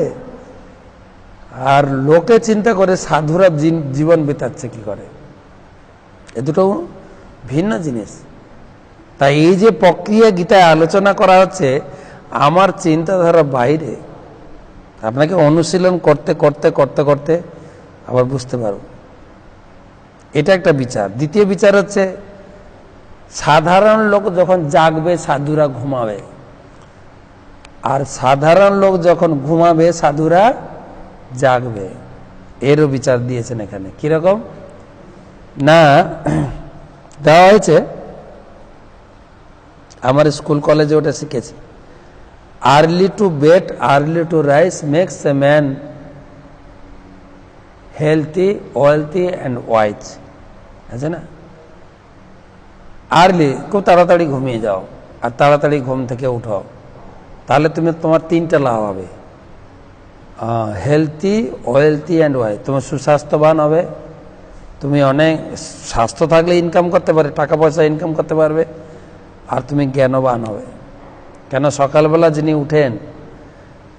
আর লোকে চিন্তা করে সাধুরা জীবন বিতাচ্ছে কি করে। এ দুটো ভিন্ন জিনিস। তাই এই যে প্রক্রিয়া গীতায় আলোচনা করা হচ্ছে আমার চিন্তাধারা বাইরে, আপনাকে অনুশীলন করতে করতে করতে করতে আবার বুঝতে পারব। এটা একটা বিচার। দ্বিতীয় বিচার হচ্ছে সাধারণ লোক যখন জাগবে সাধুরা ঘুমাবে, আর সাধারণ লোক যখন ঘুমাবে সাধুরা জাগবে। এরও বিচার দিয়েছেন এখানে। কিরকম না দেওয়া হয়েছে, আমার স্কুল কলেজে ওটা শিখেছি। Early to bed early to rise makes a man healthy wealthy and wise, আছে না? আর্লি, খুব তাড়াতাড়ি ঘুমিয়ে যাও আর তাড়াতাড়ি ঘুম থেকে উঠো, তাহলে তুমি তোমার তিনটা লাভ হবে, হেলথি ওয়েলথি অ্যান্ড ওয়াইজ। তোমার সুস্বাস্থ্যবান হবে, তুমি অনেক স্বাস্থ্য থাকলে ইনকাম করতে পারবে, টাকা পয়সা ইনকাম করতে পারবে, আর তুমি জ্ঞানবান হবে। কেন সকালবেলা যিনি উঠেন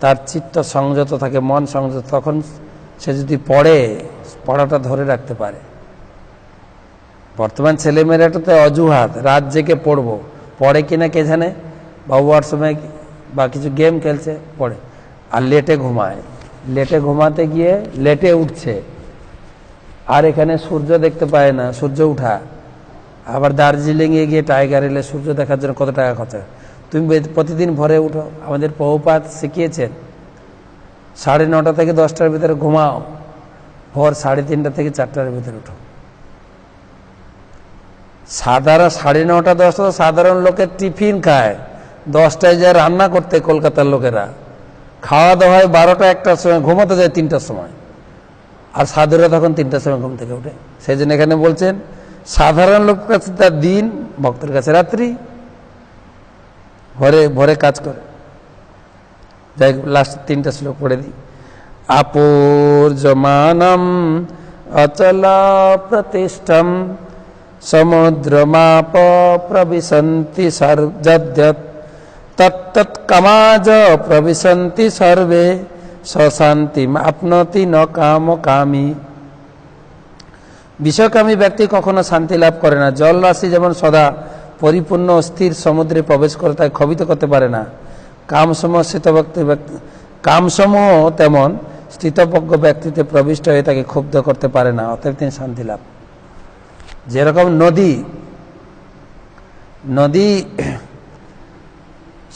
তার চিত্ত সংযত থাকে, মন সংযত, তখন সে যদি পড়ে পড়াটা ধরে রাখতে পারে। বর্তমান ছেলেমেয়েরাটাতে অজুহাত, রাত জেগে পড়বো, পড়ে কিনা কে জানে, বা ওয়ার সময় বা কিছু গেম খেলছে পড়ে, আর লেটে ঘুমায়। লেটে ঘুমাতে গিয়ে লেটে উঠছে, আর এখানে সূর্য দেখতে পায় না, সূর্য উঠা। আবার দার্জিলিংয়ে গিয়ে টাইগার হিলে সূর্য দেখার জন্য কত টাকা খরচা। তুমি প্রতিদিন ভোরে উঠো, আমাদের প্রভুপাদ শিখিয়েছেন 9:30 থেকে 10টার ভিতরে ঘুমাও, ভোর 3:30 থেকে 4টার ভিতরে উঠো। সাধারণ 9:30 10টা সাধারণ লোকের টিফিন খায়, 10টায় যায় রান্না করতে কলকাতার লোকেরা, খাওয়া দাওয়া হয় 12টা 1টার সময়, ঘুমাতে যায় 3টার সময়, আর সাধুরা তখন 3টার সময় ঘুম থেকে উঠে। সেই জন্য এখানে বলছেন সাধারণ লোকের কাছে তার দিন, ভক্তের কাছে রাত্রি, ভোরে ভোরে কাজ করে। যাই লাস্ট 3টা শ্লোক পড়ে দিই। আপূর্যমানম অচলা প্রতিষ্ঠম সমুদ্রমাপ প্রবিশন্তি যদ্যৎ তত্তৎ কামাজ প্রবিশন্তি সর্বে সশান্তিম আপনতি ন কামকামী। বিষয়কামী ব্যক্তি কখনো শান্তি লাভ করে না। জলরাশি যেমন সদা পরিপূর্ণ স্থির সমুদ্রে প্রবেশ করে তাকে ক্ষোভিত করতে পারে না, কামসমূহ তেমন স্থিতপ্রজ্ঞ ব্যক্তিতে প্রবিষ্ট হয়ে তাকে ক্ষুব্ধ করতে পারে না, অতএব তিনি শান্তি লাভ। যেরকম নদী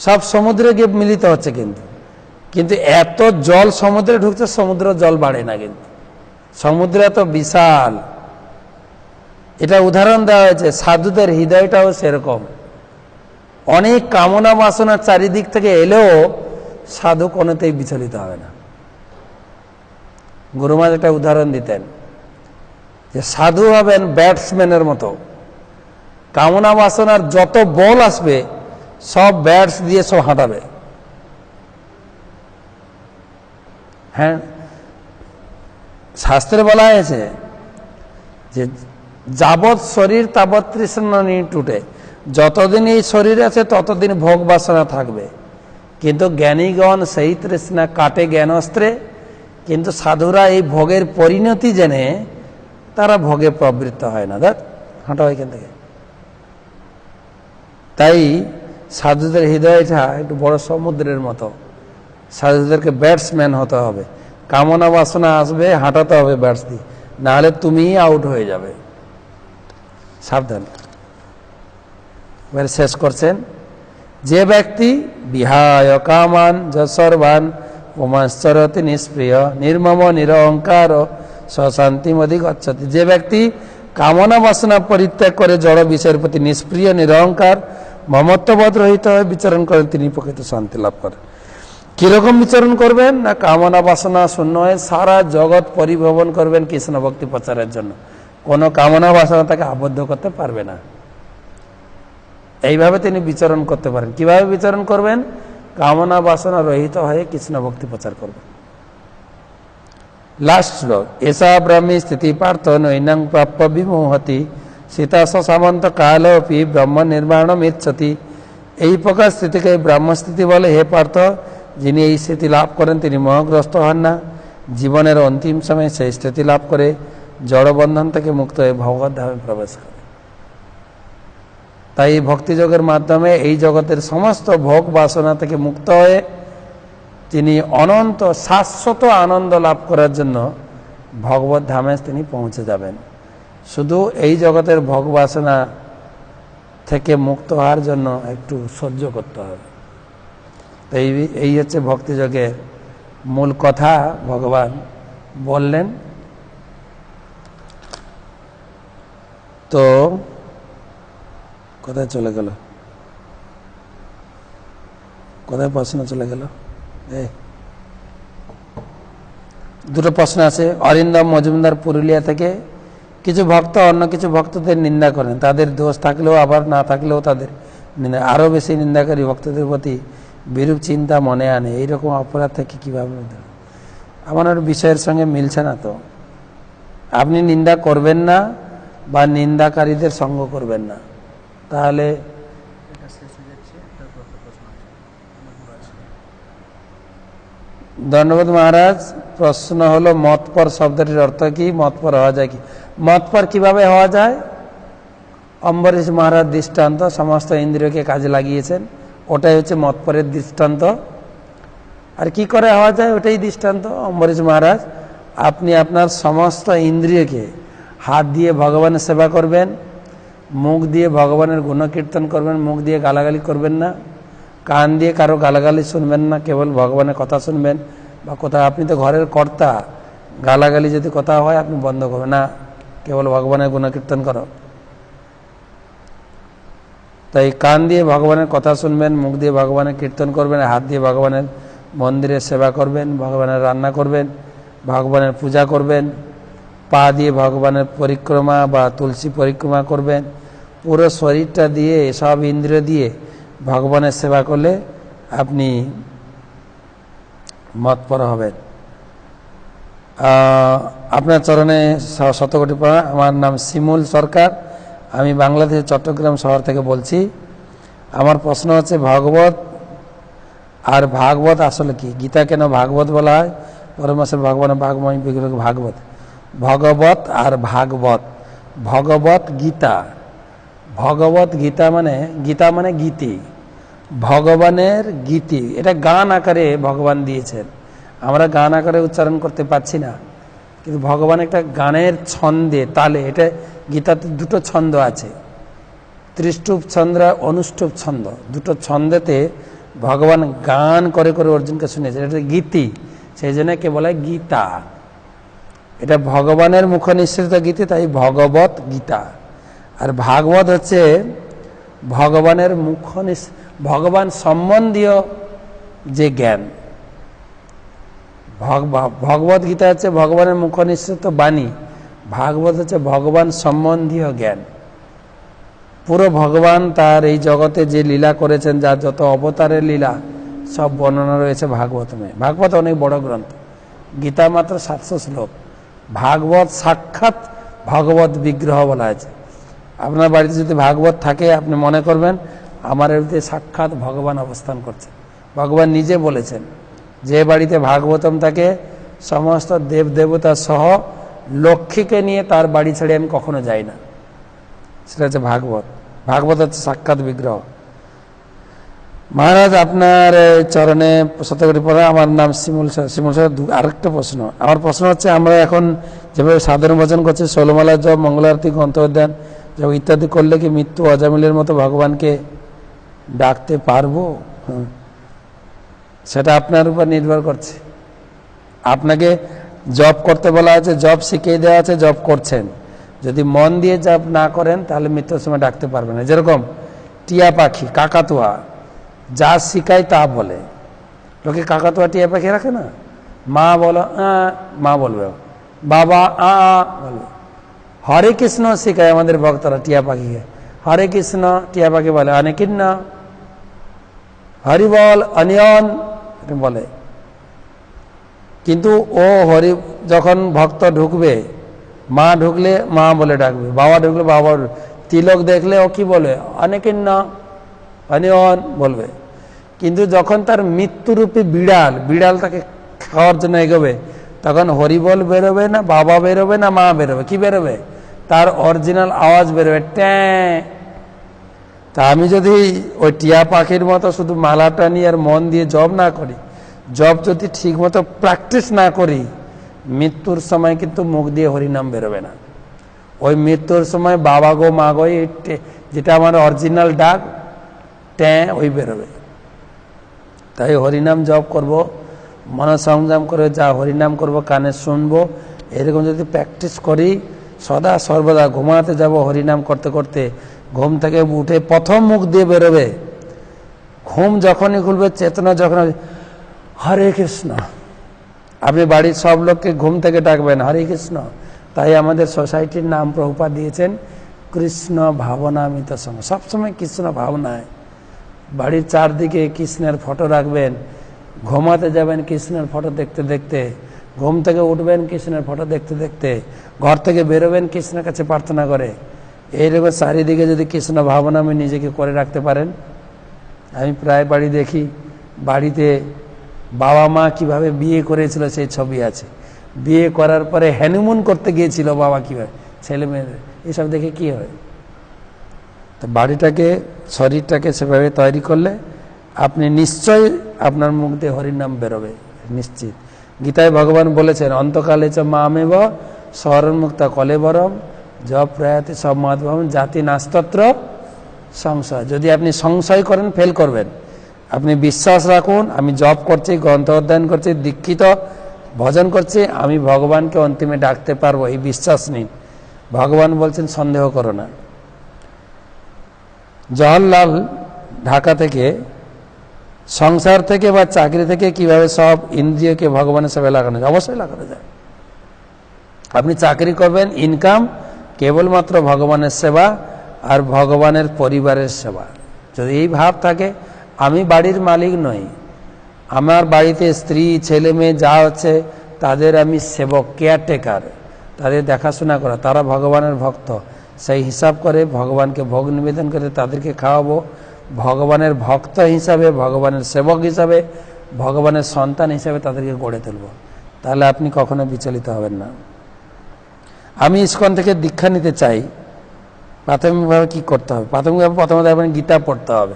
সব সমুদ্রে গিয়ে মিলিত হচ্ছে, কিন্তু এত জল সমুদ্রে ঢুকছে, সমুদ্র জল বাড়ে না, কিন্তু সমুদ্র এত বিশাল। এটা উদাহরণ দেওয়া হয়েছে। সাধুদের হৃদয়টাও সেরকম, অনেক কামনা বাসনা চারিদিক থেকে এলেও সাধু কোনোতেই বিচলিত হবে না। গুরুমাজ একটা উদাহরণ দিতেন যে সাধু হবেন ব্যাটসম্যানের মতো, কামনা বাসনার যত বল আসবে সব ব্যাটস দিয়ে সব হাঁটাবে। হ্যাঁ, শাস্ত্রে বলা হয়েছে যে যাবৎ শরীর তাবৎ তৃষ্ণা টুটে, যতদিন এই শরীর আছে ততদিন ভোগ বাসনা থাকবে, কিন্তু জ্ঞানীগণ সেই তৃষ্ণা কাটে জ্ঞানস্ত্রে। কিন্তু সাধুরা এই ভোগের পরিণতি জেনে তারা ভোগে প্রবৃত্ত হয় না। হাঁটা এখান থেকে। তাই সাধুদের হৃদয়টা একটু বড় সমুদ্রের মতো, সাধুদেরকে ব্যাটসম্যান হতে হবে। কামনা বাসনা আসবে, হাঁটাতে হবে ব্যাটস দিয়ে, নাহলে তুমিই আউট হয়ে যাবে। সাবধান। এবারে শেষ করছেন, যে ব্যক্তি বিহায় কামান যশর্বান পুমাশ্চরতি নিষ্প্রিয় নির্মম নিরহংকার সশান্তিমধি গচ্ছতি। যে ব্যক্তি কামনা বাসনা পরিত্যাগ করে জড় বিষয়ের প্রতি নিষ্প্রিয় নিরহংকার মমত্ববোধ রহিত হয়ে বিচরণ করেন, তিনি প্রকৃত শান্তি লাভ করেন। কিরকম বিচরণ করবেন না, কামনা বাসনা শূন্য হয়ে সারা জগৎ পরিভ্রমণ করবেন কৃষ্ণ ভক্তি প্রচারের জন্য। কোনো কামনা বাসনা তাকে আবদ্ধ করতে পারবে না। এইভাবে তিনি বিচরণ করতে পারেন। কিভাবে বিচরণ করবেন? কামনা বাসনা রহিত হয়ে কৃষ্ণ ভক্তি প্রচার করবেন। लास्ट श्लोक ऐसा ब्रह्मी स्थिति पार्थ नैनं प्राप्य विमोहति सीता सामंत कालोपि ब्रह्म निर्माणम इच्छति। এই প্রকার স্থিতিকে ব্রহ্মস্থিতি বলে। হে পার্থ, যিনি এই স্থিতি লাভ করেন তিনি মোহগ্রস্ত হন না, জীবনের অন্তিম সময়ে সেই স্থিতি লাভ করে জড়বন্ধন থেকে মুক্ত হয়ে ভগবত ধামে প্রবেশ করে। তাই ভক্তিযোগের মাধ্যমে এই জগতের সমস্ত ভোগ বাসনা থেকে মুক্ত হয়ে তিনি অনন্ত শাশ্বত আনন্দ লাভ করার জন্য ভগবত ধামে তিনি পৌঁছে যাবেন। শুধু এই জগতের ভোগ বাসনা থেকে মুক্ত হওয়ার জন্য একটু সহ্য করতে হবে। এই হচ্ছে ভক্তিযোগের মূল কথা ভগবান বললেন। তো কোথায় চলে গেল, কোথায় প্রশ্ন চলে গেল? দুটো প্রশ্ন আছে। অরিন্দম মজুমদার পুরুলিয়া থেকে, কিছু ভক্ত অন্য কিছু ভক্তদের নিন্দা করেন, তাদের দোষ থাকলেও আবার না থাকলেও তাদের নিন্দা, আরও বেশি নিন্দাকারী ভক্তদের প্রতি বিরূপ চিন্তা মনে আনে, এইরকম অপরাধ থেকে কীভাবে? আমার বিষয়ের সঙ্গে মিলছে না। তো আপনি নিন্দা করবেন না বা নিন্দাকারীদের সঙ্গ করবেন না, তাহলে ধন্যবাদ মহারাজ। প্রশ্ন হলো মতপর শব্দটির অর্থ কি, মতপর হওয়া যায় কি? মতপর কিভাবে হওয়া যায়? অম্বরীশ মহারাজ দৃষ্টান্ত, সমস্ত ইন্দ্রিয়কে কাজে লাগিয়েছেন, ওটাই হচ্ছে মতপরের দৃষ্টান্ত। আর কি করে হওয়া যায় ওটাই দৃষ্টান্ত। অম্বরীশ মহারাজ, আপনি আপনার সমস্ত ইন্দ্রিয়কে হাত দিয়ে ভগবানের সেবা করবেন, মুখ দিয়ে ভগবানের গুণকীর্তন করবেন, মুখ দিয়ে গালাগালি করবেন না, কান দিয়ে কারো গালাগালি শুনবেন না, কেবল ভগবানের কথা শুনবেন। বা কোথাও আপনি তো ঘরের কর্তা, গালাগালি যদি কথা হয় আপনি বন্ধ করবেন না, কেবল ভগবানের গুণকীর্তন করো। তাই কান দিয়ে ভগবানের কথা শুনবেন, মুখ দিয়ে ভগবানের কীর্তন করবেন, হাত দিয়ে ভগবানের মন্দিরের সেবা করবেন, ভগবানের রান্না করবেন, ভগবানের পূজা করবেন, পা দিয়ে ভগবানের পরিক্রমা বা তুলসী পরিক্রমা করবেন। পুরো শরীরটা দিয়ে, সব ইন্দ্রিয় দিয়ে ভগবানের সেবা করলে আপনি মতপর হবেন। আপনার চরণে শতকোটি প্রণাম। আমার নাম শিমুল সরকার, আমি বাংলাদেশের চট্টগ্রাম শহর থেকে বলছি। আমার প্রশ্ন হচ্ছে ভগবত আর ভাগবত আসলে কি? গীতা কেন ভাগবত বলা হয়? পরমেশ্বর ভগবানের ভাগময় বিগ্রহ ভাগবত। ভগবত আর ভাগবত, ভগবত গীতা, ভগবত গীতা মানে, গীতা মানে গীতি, ভগবানের গীতি। এটা গান আকারে ভগবান দিয়েছেন, আমরা গান আকারে উচ্চারণ করতে পারছি না, কিন্তু ভগবান একটা গানের ছন্দে তালে, এটা গীতাতে দুটো ছন্দ আছে, ত্রিষ্টুপ ছন্দ, অনুষ্টুপ ছন্দ, দুটো ছন্দেতে ভগবান গান করে করে অর্জুনকে শুনিয়েছেন, এটা গীতি, সেই জন্য কে বলে গীতা। এটা ভগবানের মুখ নিঃসৃত গীতি, তাই ভগবত গীতা। আর ভাগবত হচ্ছে ভগবানের মুখ, ভগবান সম্বন্ধীয় যে জ্ঞান। ভগবত গীতা হচ্ছে ভগবানের মুখ নিঃসৃত বাণী, ভাগবত হচ্ছে ভগবান সম্বন্ধীয় জ্ঞান। পুরো ভগবান তার এই জগতে যে লীলা করেছেন, যার যত অবতারের লীলা সব বর্ণনা রয়েছে ভাগবতমে। ভাগবত অনেক বড় গ্রন্থ, গীতা মাত্র 700 শ্লোক, ভাগবত সাক্ষাৎ ভগবত বিগ্রহ বলা আছে। আপনার বাড়িতে যদি ভাগবত থাকে, আপনি মনে করবেন আমার বাড়িতে সাক্ষাৎ ভগবান অবস্থান করছে। ভগবান নিজে বলেছেন, যে বাড়িতে ভাগবতম থাকে সমস্ত দেব দেবতা সহ লক্ষ্মীকে নিয়ে তার বাড়ি ছেড়ে আমি কখনো যাই না, সেটা হচ্ছে ভাগবত। ভাগবত হচ্ছে সাক্ষাৎ বিগ্রহ। মহারাজ আপনার চরণে শতকোটি প্রণাম। আমার নাম শিমুল স্যার। আরেকটা প্রশ্ন, আমার প্রশ্ন হচ্ছে, আমরা এখন যেভাবে সাধারণ ভজন করছি, ষোলমালা জপ, মঙ্গলারতি, গ্রন্থ অধ্যয়ন জপ ইত্যাদি করলে কি মৃত্যু অজামিলের মতো ভগবানকে ডাকতে পারবো? সেটা আপনার উপর নির্ভর করছে। আপনাকে জপ করতে বলা আছে, জপ শিখিয়ে দেওয়া আছে, জপ করছেন। যদি মন দিয়ে জপ না করেন তাহলে মৃত্যুর সময় ডাকতে পারবেন না। যেরকম টিয়া পাখি, কাকাতুয়া, যা শিখায় তা বলে। লোকে কাকাতুয়া টিয়া পাখি রাখে না, মা বলো মা বলবে, বাবা বলবে। হরে কৃষ্ণ শিখায় আমাদের ভক্তরা টিয়া পাখিকে, হরে কৃষ্ণ টিয়া পাখি বলে, অনেকিন্ন হরি বল অনিয়ন বলে। কিন্তু ও হরি যখন ভক্ত ঢুকবে, মা ঢুকলে মা বলে ডাকবে, বাবা ঢুকলে বাবা, তিলক দেখলে ও কি বলে, অনেকিন্ন অনিয়ন বলবে। কিন্তু যখন তার মৃত্যুরূপী বিড়াল, বিড়াল তাকে খাওয়ার জন্য এগোবে, তখন হরিবল বেরোবে না, বাবা বেরোবে না, মা বেরোবে, কি বেরোবে, তার অরিজিনাল আওয়াজ বেরোবে, ট্যাঁ। তা আমি যদি ওই টিয়া পাখির মতো শুধু মালাটা নিয়ে আর মন দিয়ে জপ না করি, জপ যদি ঠিক মতো প্র্যাকটিস না করি, মৃত্যুর সময় কিন্তু মুখ দিয়ে হরিনাম বেরোবে না। ওই মৃত্যুর সময় বাবা গো মা গো, যেটা আমার অরিজিনাল ডাক, ট্যাঁ, ওই বেরোবে। তাই হরিনাম জপ করব, মনসংযম করে যা হরিনাম করব, কানে শুনবো, এরকম যদি প্র্যাকটিস করি, সদা সর্বদা ঘুমাতে যাব হরিনাম করতে করতে, ঘুম থেকে উঠে প্রথম মুখ দিয়ে বেরোবে, ঘুম যখনই খুলবে, চেতনা যখন, হরে কৃষ্ণ। আপনি বাড়ির সব লোককে ঘুম থেকে ডাকবেন হরে কৃষ্ণ। তাই আমাদের সোসাইটির নাম প্রভুপাদ দিয়েছেন কৃষ্ণ ভাবনামিত সঙ্গ, সবসময় কৃষ্ণ ভাবনায়। বাড়ির চারদিকে কৃষ্ণের ফটো রাখবেন, ঘুমাতে যাবেন কৃষ্ণের ফটো দেখতে দেখতে, ঘুম থেকে উঠবেন কৃষ্ণের ফটো দেখতে দেখতে, ঘর থেকে বেরোবেন কৃষ্ণের কাছে প্রার্থনা করে। এইরকম চারিদিকে যদি কৃষ্ণ ভাবনা আমি নিজেকে করে রাখতে পারেন, আমি প্রায় বাড়ি দেখি, বাড়িতে বাবা মা কিভাবে বিয়ে করেছিল সেই ছবি আছে, বিয়ে করার পরে হ্যানিমুন করতে গিয়েছিল বাবা কিভাবে, ছেলে মেয়েদের, এসব দেখে কি হয়। তো বাড়িটাকে, শরীরটাকে সেভাবে তৈরি করলে আপনি নিশ্চয় আপনার মুখ দিয়ে হরির নাম বেরোবে, নিশ্চিত। গীতায় ভগবান বলেছেন অন্তকালে চ মামেব স্মরণমুক্তা কলেবরম জপ প্রয়াতি সব মাধবম জাতি নাস্তত্র সংশয়। যদি আপনি সংশয় করেন, ফেল করবেন। আপনি বিশ্বাস রাখুন, আমি জপ করছি, গ্রন্থ অধ্যয়ন করছি, দীক্ষিত ভজন করছি, আমি ভগবানকে অন্তিমে ডাকতে পারবো, এই বিশ্বাস নিন। ভগবান বলছেন সন্দেহ করো না। জওহরলাল ঢাকা থেকে, সংসার থেকে বা চাকরি থেকে কিভাবে সব ইন্দ্রিয়কে ভগবানের সেবায় লাগানো যায়, অবশ্যই লাগানো যায়। আপনি চাকরি করবেন, ইনকাম কেবলমাত্র ভগবানের সেবা আর ভগবানের পরিবারের সেবা। যদি এই ভাব থাকে, আমি বাড়ির মালিক নই, আমার বাড়িতে স্ত্রী ছেলে মেয়ে যা হচ্ছে তাদের আমি সেবক, কেয়ারটেকার, তাদের দেখাশোনা করা, তারা ভগবানের ভক্ত, সেই হিসাব করে ভগবানকে ভোগ নিবেদন করে তাদেরকে খাওয়াবো। ভগবানের ভক্ত হিসাবে, ভগবানের সেবক হিসাবে, ভগবানের সন্তান হিসাবে তাদেরকে গড়ে তুলব। তাহলে আপনি কখনো বিচলিত হবেন না। আমি ইস্কন থেকে দীক্ষা নিতে চাই, প্রাথমিকভাবে কি করতে হবে? প্রাথমিকভাবে প্রথমত আপনাকে গীতা পড়তে হবে,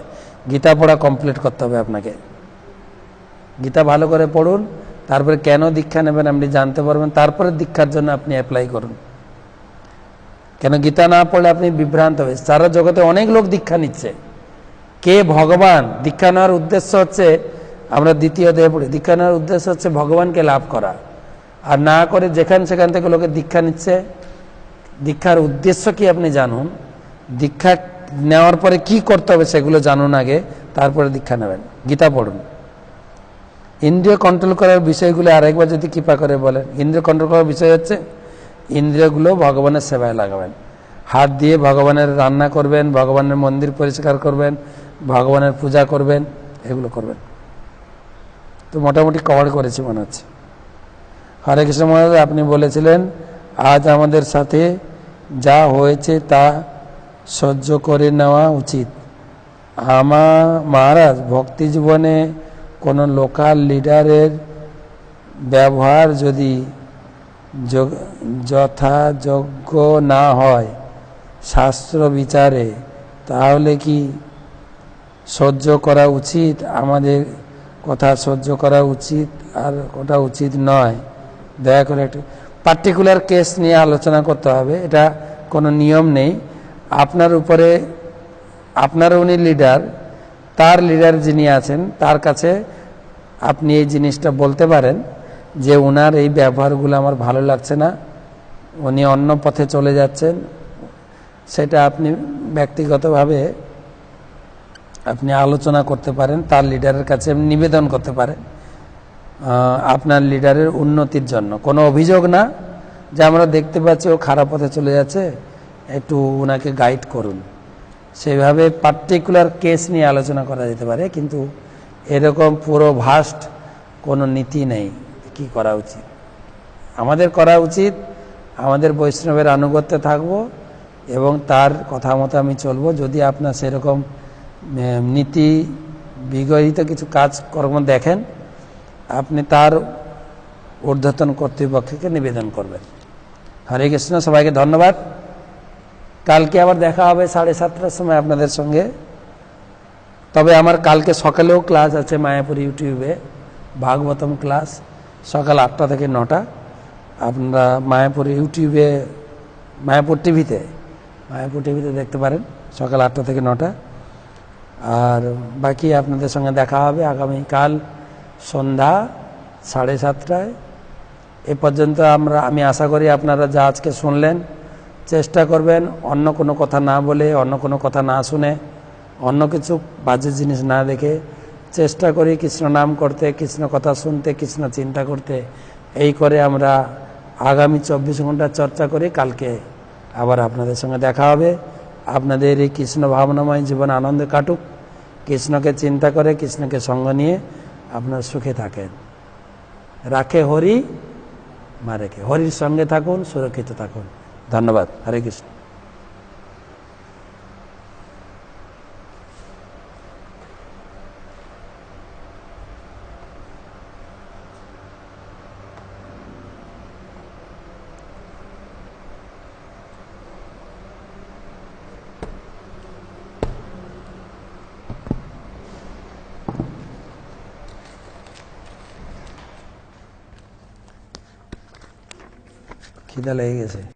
গীতা পড়া কমপ্লিট করতে হবে আপনাকে। গীতা ভালো করে পড়ুন, তারপরে কেন দীক্ষা নেবেন আপনি জানতে পারবেন, তারপরে দীক্ষার জন্য আপনি অ্যাপ্লাই করুন। কেন গীতা না পড়লে আপনি বিভ্রান্ত হবে। সারা জগতে অনেক লোক দীক্ষা নিচ্ছে, কে ভগবান? দীক্ষা নেওয়ার উদ্দেশ্য হচ্ছে, আমরা দ্বিতীয় অধ্যায়ে পড়ি, দীক্ষা নেওয়ার উদ্দেশ্য হচ্ছে ভগবানকে লাভ করা। আর না করে যেখান সেখান থেকে লোকে দীক্ষা নিচ্ছে। দীক্ষার উদ্দেশ্য কি আপনি জানুন, দীক্ষা নেওয়ার পরে কি করতে হবে সেগুলো জানুন আগে, তারপরে দীক্ষা নেবেন। গীতা পড়ুন। ইন্দ্রিয় কন্ট্রোল করার বিষয়গুলো আরেকবার যদি কৃপা করে বলেন। ইন্দ্রিয় কন্ট্রোল করার বিষয় হচ্ছে ইন্দ্রিয়গুলো ভগবানের সেবায় লাগাবেন। হাত দিয়ে ভগবানের রান্না করবেন, ভগবানের মন্দির পরিষ্কার করবেন, ভগবানের পূজা করবেন, এগুলো করবেন। তো মোটামুটি কভার করেছি মনে হচ্ছে। হরে কৃষ্ণ মহারাজ, আপনি বলেছিলেন আজ আমাদের সাথে যা হয়েছে তা সহ্য করে নেওয়া উচিত। মহারাজ, ভক্তি জীবনে কোনো লোকাল লিডারের ব্যবহার যদি যথাযোগ্য না হয় শাস্ত্র বিচারে, তাহলে কি সহ্য করা উচিত? আমাদের কথা সহ্য করা উচিত আর ওটা উচিত নয়? দয়া করে একটু পার্টিকুলার কেস নিয়ে আলোচনা করতে হবে, এটা কোনো নিয়ম নেই। আপনার উপরে, আপনার উনি লিডার, তার লিডার যিনি আছেন তার কাছে আপনি এই জিনিসটা বলতে পারেন যে ওনার এই ব্যবহারগুলো আমার ভালো লাগছে না, উনি অন্য পথে চলে যাচ্ছেন। সেটা আপনি ব্যক্তিগতভাবে আপনি আলোচনা করতে পারেন, তার লিডারের কাছে নিবেদন করতে পারেন আপনার লিডারের উন্নতির জন্য। কোনো অভিযোগ না যে আমরা দেখতে পাচ্ছি ও খারাপ পথে চলে যাচ্ছে, একটু ওনাকে গাইড করুন। সেভাবে পার্টিকুলার কেস নিয়ে আলোচনা করা যেতে পারে, কিন্তু এরকম পুরো ভাস্ট কোনো নীতি নেই কি করা উচিত। আমাদের করা উচিত আমাদের বৈষ্ণবের আনুগত্যে থাকব এবং তার কথা মতো আমি চলবো। যদি আপনার সেরকম নীতি বিগড়িত কিছু কাজকর্ম দেখেন, আপনি তার ঊর্ধ্বতন কর্তৃপক্ষকে নিবেদন করবেন। হরে কৃষ্ণ, সবাইকে ধন্যবাদ। কালকে আবার দেখা হবে 7:30টার সময় আপনাদের সঙ্গে। তবে আমার কালকে সকালেও ক্লাস আছে মায়াপুর ইউটিউবে, ভাগবতম ক্লাস, সকাল 8টা থেকে 9টা। আপনারা মায়াপুর ইউটিউবে, মায়াপুর টিভিতে দেখতে পারেন, সকাল 8টা থেকে 9টা। আর বাকি আপনাদের সঙ্গে দেখা হবে আগামীকাল সন্ধ্যা 7:30টায়। এ পর্যন্ত আমি আশা করি আপনারা যা আজকে শুনলেন, চেষ্টা করবেন অন্য কোনো কথা না বলে, অন্য কোনো কথা না শুনে, অন্য কিছু বাজে জিনিস না দেখে চেষ্টা করি কৃষ্ণ নাম করতে, কৃষ্ণ কথা শুনতে, কৃষ্ণ চিন্তা করতে। এই করে আমরা আগামী 24 ঘন্টা চর্চা করি। কালকে আবার আপনাদের সঙ্গে দেখা হবে। আপনাদের এই কৃষ্ণ ভাবনাময় জীবন আনন্দে কাটুক। কৃষ্ণকে চিন্তা করে, কৃষ্ণকে সঙ্গ নিয়ে আপনারা সুখে থাকেন। রাখে হরি, মা রেখে। হরির সঙ্গে থাকুন, সুরক্ষিত থাকুন। ধন্যবাদ। হরে কৃষ্ণ। খিদা লেগে গেছে।